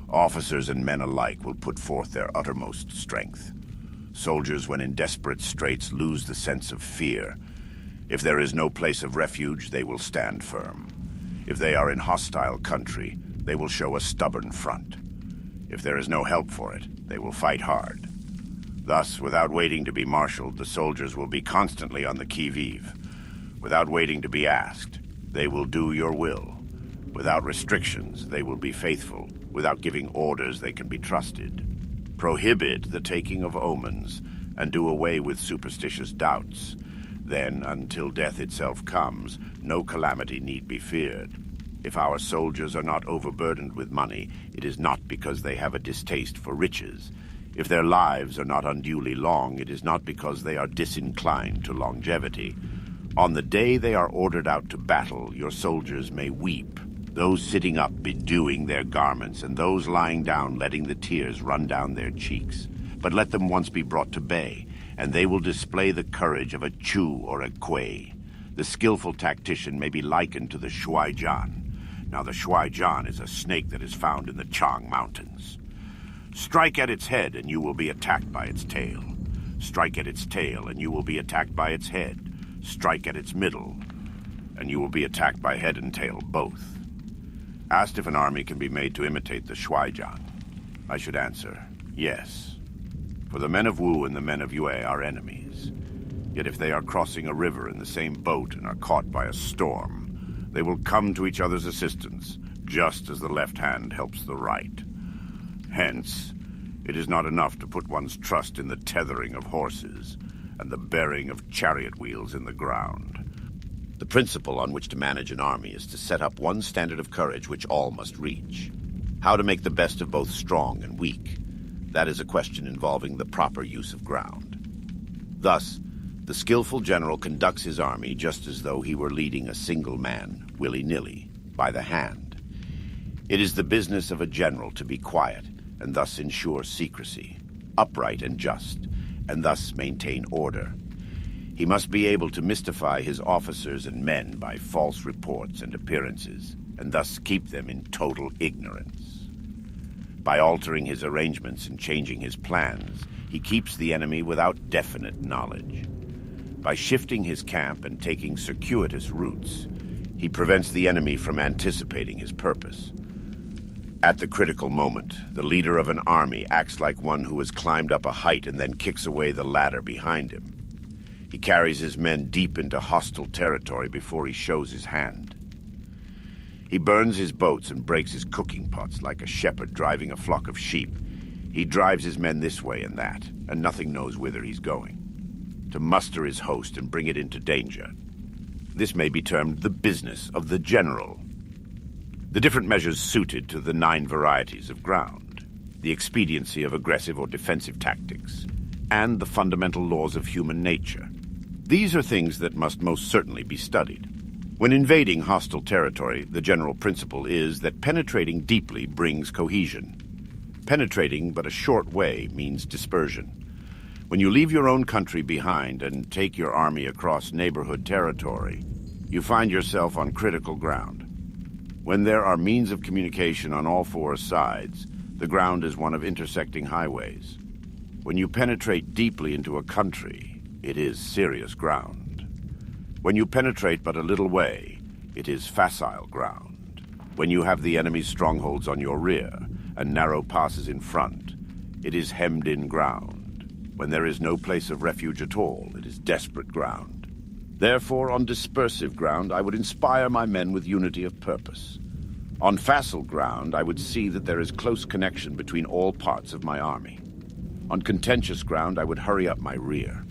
Officers and men alike will put forth their uttermost strength. Soldiers, when in desperate straits, lose the sense of fear. If there is no place of refuge, they will stand firm. If they are in hostile country, they will show a stubborn front. If there is no help for it, they will fight hard. Thus, without waiting to be marshaled, the soldiers will be constantly on the qui-vive. Without waiting to be asked, they will do your will. Without restrictions, they will be faithful. Without giving orders, they can be trusted. Prohibit the taking of omens, and do away with superstitious doubts. Then, until death itself comes, no calamity need be feared. If our soldiers are not overburdened with money, it is not because they have a distaste for riches. If their lives are not unduly long, it is not because they are disinclined to longevity. On the day they are ordered out to battle, your soldiers may weep, those sitting up bedewing their garments, and those lying down letting the tears run down their cheeks. But let them once be brought to bay, and they will display the courage of a Chu or a Kui. The skillful tactician may be likened to the Shuai-Jan. Now the Shuai-Jan is a snake that is found in the Chang Mountains. Strike at its head, and you will be attacked by its tail. Strike at its tail, and you will be attacked by its head. Strike at its middle, and you will be attacked by head and tail both. Asked if an army can be made to imitate the Shuai-Jan, I should answer, yes. For the men of Wu and the men of Yue are enemies. Yet if they are crossing a river in the same boat and are caught by a storm, they will come to each other's assistance, just as the left hand helps the right. Hence, It is not enough to put one's trust in the tethering of horses and the bearing of chariot wheels in the ground. The principle on which to manage an army is to set up one standard of courage which all must reach. How to make the best of both strong and weak, that is a question involving the proper use of ground. Thus, the skillful general conducts his army just as though he were leading a single man, willy-nilly, by the hand. It is the business of a general to be quiet and thus ensure secrecy, upright and just, and thus maintain order. He must be able to mystify his officers and men by false reports and appearances, and thus keep them in total ignorance. By altering his arrangements and changing his plans, he keeps the enemy without definite knowledge. By shifting his camp and taking circuitous routes, he prevents the enemy from anticipating his purpose. At the critical moment, the leader of an army acts like one who has climbed up a height and then kicks away the ladder behind him. He carries his men deep into hostile territory before he shows his hand. He burns his boats and breaks his cooking pots like a shepherd driving a flock of sheep. He drives his men this way and that, and nothing knows whither he's going. To muster his host and bring it into danger. This may be termed the business of the general. The different measures suited to the 9 varieties of ground, the expediency of aggressive or defensive tactics, and the fundamental laws of human nature. These are things that must most certainly be studied. When invading hostile territory, the general principle is that penetrating deeply brings cohesion. Penetrating but a short way means dispersion. When you leave your own country behind and take your army across neighborhood territory, you find yourself on critical ground. When there are means of communication on all 4 sides, the ground is one of intersecting highways. When you penetrate deeply into a country, it is serious ground. When you penetrate but a little way, it is facile ground. When you have the enemy's strongholds on your rear and narrow passes in front, it is hemmed-in ground. When there is no place of refuge at all, it is desperate ground. Therefore, on dispersive ground, I would inspire my men with unity of purpose. On facile ground, I would see that there is close connection between all parts of my army. On contentious ground, I would hurry up my rear.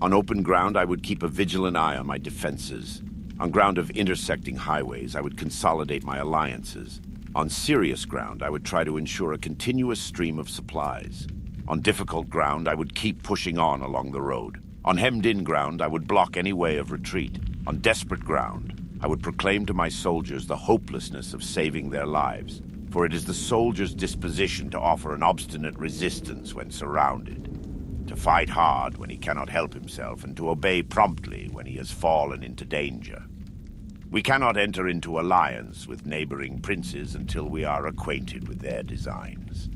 On open ground, I would keep a vigilant eye on my defenses. On ground of intersecting highways, I would consolidate my alliances. On serious ground, I would try to ensure a continuous stream of supplies. On difficult ground, I would keep pushing on along the road. On hemmed-in ground, I would block any way of retreat. On desperate ground, I would proclaim to my soldiers the hopelessness of saving their lives, for it is the soldier's disposition to offer an obstinate resistance when surrounded, to fight hard when he cannot help himself, and to obey promptly when he has fallen into danger. We cannot enter into alliance with neighboring princes until we are acquainted with their designs.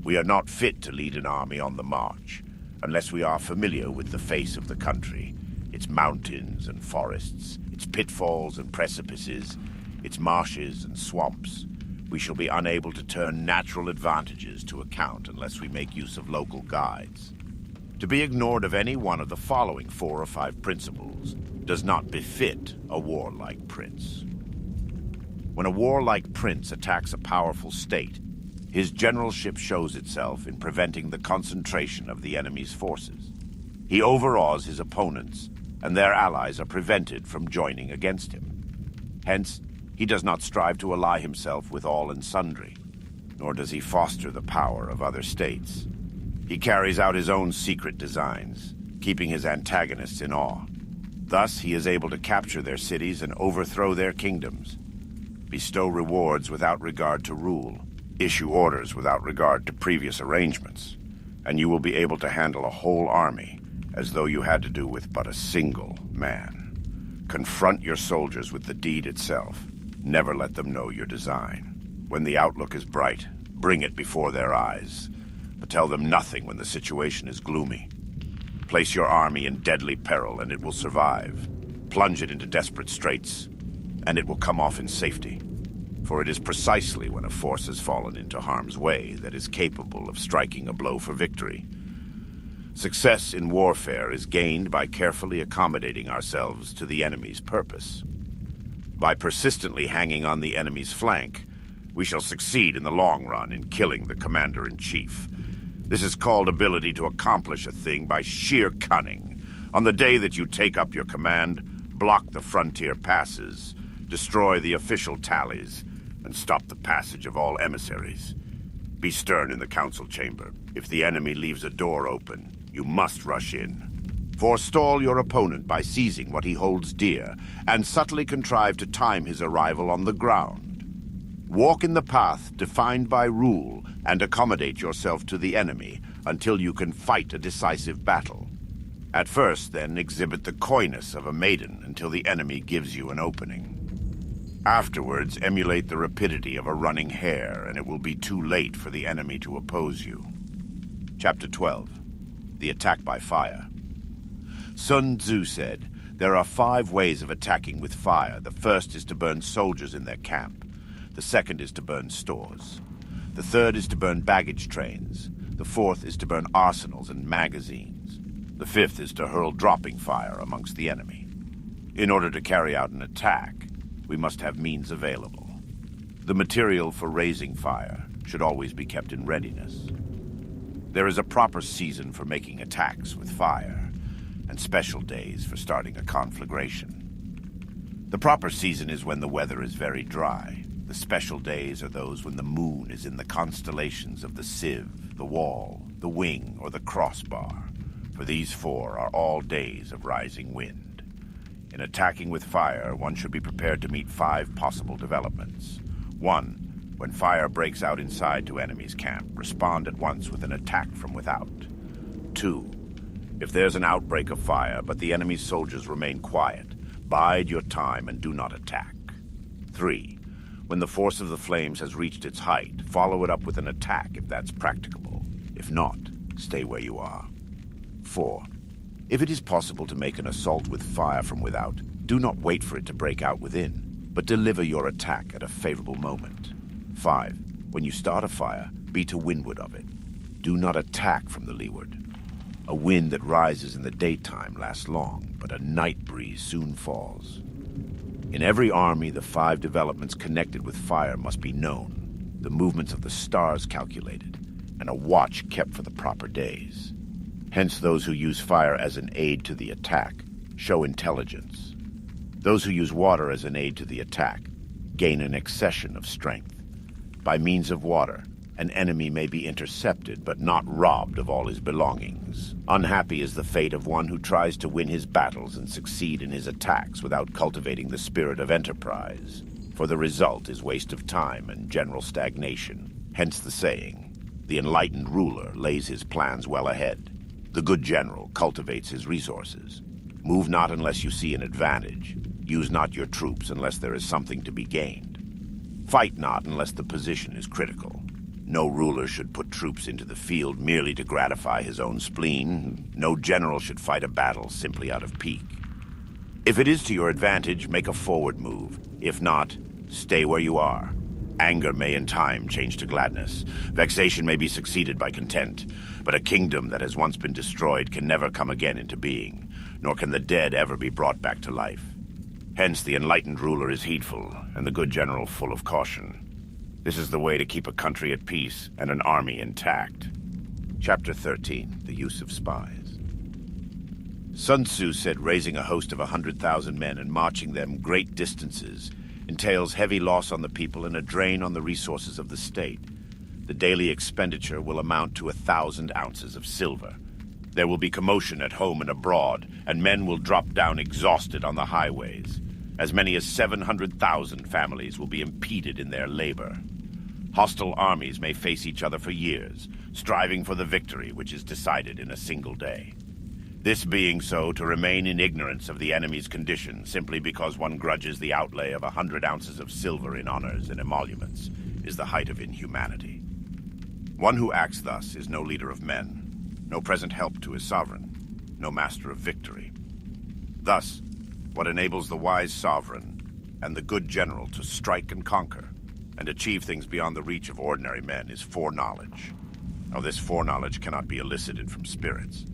We are not fit to lead an army on the march, unless we are familiar with the face of the country, its mountains and forests, its pitfalls and precipices, its marshes and swamps. We shall be unable to turn natural advantages to account unless we make use of local guides. To be ignored of any one of the following 4 or 5 principles does not befit a warlike prince. When a warlike prince attacks a powerful state, his generalship shows itself in preventing the concentration of the enemy's forces. He overawes his opponents, and their allies are prevented from joining against him. Hence, he does not strive to ally himself with all and sundry, nor does he foster the power of other states. He carries out his own secret designs, keeping his antagonists in awe. Thus, he is able to capture their cities and overthrow their kingdoms, bestow rewards without regard to rule, issue orders without regard to previous arrangements, and you will be able to handle a whole army as though you had to do with but a single man. Confront your soldiers with the deed itself. Never let them know your design. When the outlook is bright, bring it before their eyes, but tell them nothing when the situation is gloomy. Place your army in deadly peril and it will survive. Plunge it into desperate straits, and it will come off in safety. For it is precisely when a force has fallen into harm's way that is capable of striking a blow for victory. Success in warfare is gained by carefully accommodating ourselves to the enemy's purpose. By persistently hanging on the enemy's flank, we shall succeed in the long run in killing the commander-in-chief. This is called ability to accomplish a thing by sheer cunning. On the day that you take up your command, block the frontier passes, destroy the official tallies, and stop the passage of all emissaries. Be stern in the council chamber. If the enemy leaves a door open, you must rush in. Forestall your opponent by seizing what he holds dear, and subtly contrive to time his arrival on the ground. Walk in the path defined by rule, and accommodate yourself to the enemy until you can fight a decisive battle. At first, then, exhibit the coyness of a maiden until the enemy gives you an opening. Afterwards, emulate the rapidity of a running hare, and it will be too late for the enemy to oppose you. Chapter 12. The Attack by Fire. Sun Tzu said, "There are 5 ways of attacking with fire. The first is to burn soldiers in their camp. The second is to burn stores. The third is to burn baggage trains. The fourth is to burn arsenals and magazines. The fifth is to hurl dropping fire amongst the enemy. In order to carry out an attack, we must have means available. The material for raising fire should always be kept in readiness. There is a proper season for making attacks with fire, and special days for starting a conflagration. The proper season is when the weather is very dry. The special days are those when the moon is in the constellations of the sieve, the wall, the wing, or the crossbar, for these 4 are all days of rising wind. In attacking with fire, one should be prepared to meet 5 possible developments. 1. When fire breaks out inside to enemy's camp, respond at once with an attack from without. 2. If there's an outbreak of fire, but the enemy's soldiers remain quiet, bide your time and do not attack. 3. When the force of the flames has reached its height, follow it up with an attack if that's practicable. If not, stay where you are. 4. If it is possible to make an assault with fire from without, do not wait for it to break out within, but deliver your attack at a favorable moment. 5. When you start a fire, be to windward of it. Do not attack from the leeward. A wind that rises in the daytime lasts long, but a night breeze soon falls. In every army, the 5 developments connected with fire must be known, the movements of the stars calculated, and a watch kept for the proper days. Hence, those who use fire as an aid to the attack show intelligence. Those who use water as an aid to the attack gain an accession of strength. By means of water, an enemy may be intercepted but not robbed of all his belongings. Unhappy is the fate of one who tries to win his battles and succeed in his attacks without cultivating the spirit of enterprise, for the result is waste of time and general stagnation. Hence the saying, the enlightened ruler lays his plans well ahead. The good general cultivates his resources. Move not unless you see an advantage. Use not your troops unless there is something to be gained. Fight not unless the position is critical. No ruler should put troops into the field merely to gratify his own spleen. No general should fight a battle simply out of pique. If it is to your advantage, make a forward move. If not, stay where you are. Anger may in time change to gladness. Vexation may be succeeded by content. But a kingdom that has once been destroyed can never come again into being, nor can the dead ever be brought back to life. Hence the enlightened ruler is heedful, and the good general full of caution. This is the way to keep a country at peace and an army intact. Chapter 13. The Use of Spies. Sun Tzu said raising a host of 100,000 men and marching them great distances entails heavy loss on the people and a drain on the resources of the state. The daily expenditure will amount to 1,000 ounces of silver. There will be commotion at home and abroad, and men will drop down exhausted on the highways. As many as 700,000 families will be impeded in their labor. Hostile armies may face each other for years, striving for the victory which is decided in a single day. This being so, to remain in ignorance of the enemy's condition simply because one grudges the outlay of 100 ounces of silver in honors and emoluments is the height of inhumanity. One who acts thus is no leader of men, no present help to his sovereign, no master of victory. Thus, what enables the wise sovereign and the good general to strike and conquer and achieve things beyond the reach of ordinary men is foreknowledge. Now, this foreknowledge cannot be elicited from spirits.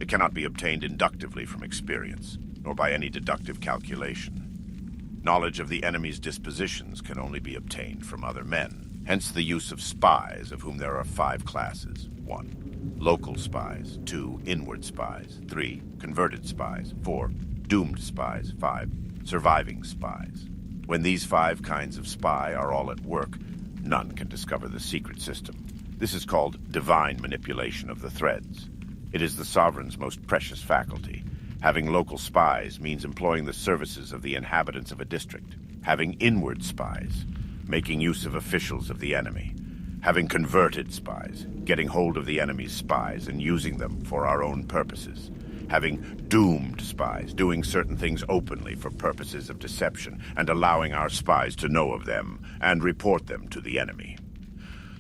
It cannot be obtained inductively from experience, nor by any deductive calculation. Knowledge of the enemy's dispositions can only be obtained from other men. Hence the use of spies, of whom there are 5 classes. 1. Local spies. 2. Inward spies. 3. Converted spies. 4. Doomed spies. 5. Surviving spies. When these 5 kinds of spy are all at work, none can discover the secret system. This is called divine manipulation of the threads. It is the sovereign's most precious faculty. Having local spies means employing the services of the inhabitants of a district. Having inward spies, making use of officials of the enemy. Having converted spies, getting hold of the enemy's spies and using them for our own purposes. Having doomed spies, doing certain things openly for purposes of deception and allowing our spies to know of them and report them to the enemy.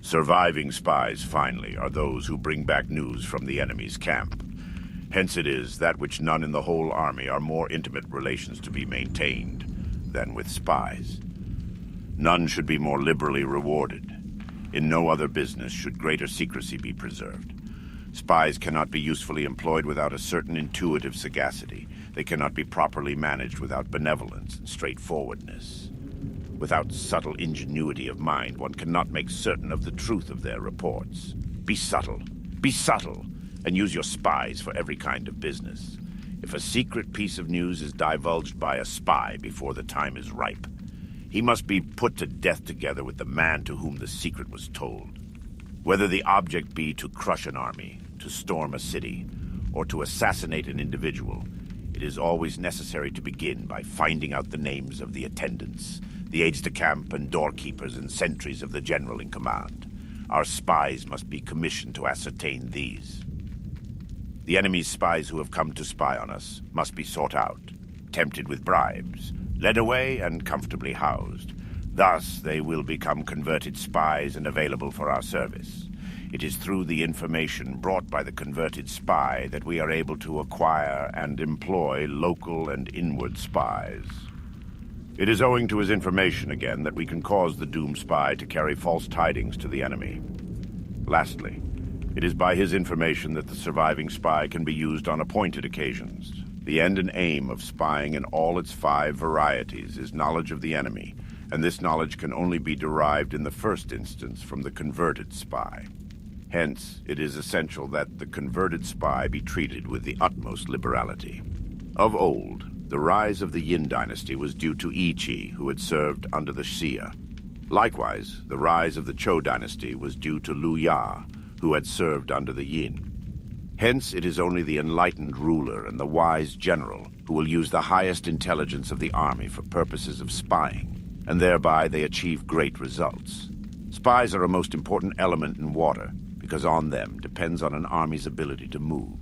Surviving spies, finally, are those who bring back news from the enemy's camp. Hence it is that which none in the whole army are more intimate relations to be maintained than with spies. None should be more liberally rewarded. In no other business should greater secrecy be preserved. Spies cannot be usefully employed without a certain intuitive sagacity. They cannot be properly managed without benevolence and straightforwardness. Without subtle ingenuity of mind, one cannot make certain of the truth of their reports. Be subtle, and use your spies for every kind of business. If a secret piece of news is divulged by a spy before the time is ripe, he must be put to death together with the man to whom the secret was told. Whether the object be to crush an army, to storm a city, or to assassinate an individual, it is always necessary to begin by finding out the names of the attendants, the aides-de-camp and doorkeepers and sentries of the general in command. Our spies must be commissioned to ascertain these. The enemy's spies who have come to spy on us must be sought out, tempted with bribes, led away and comfortably housed. Thus, they will become converted spies and available for our service. It is through the information brought by the converted spy that we are able to acquire and employ local and inward spies. It is owing to his information again that we can cause the doomed spy to carry false tidings to the enemy. Lastly, it is by his information that the surviving spy can be used on appointed occasions. The end and aim of spying in all its 5 varieties is knowledge of the enemy, and this knowledge can only be derived in the first instance from the converted spy. Hence, it is essential that the converted spy be treated with the utmost liberality. Of old, the rise of the Yin dynasty was due to Yi Qi, who had served under the Xia. Likewise, the rise of the Zhou dynasty was due to Lu Ya, who had served under the Yin. Hence, it is only the enlightened ruler and the wise general who will use the highest intelligence of the army for purposes of spying, and thereby they achieve great results. Spies are a most important element in water, because on them depends on an army's ability to move.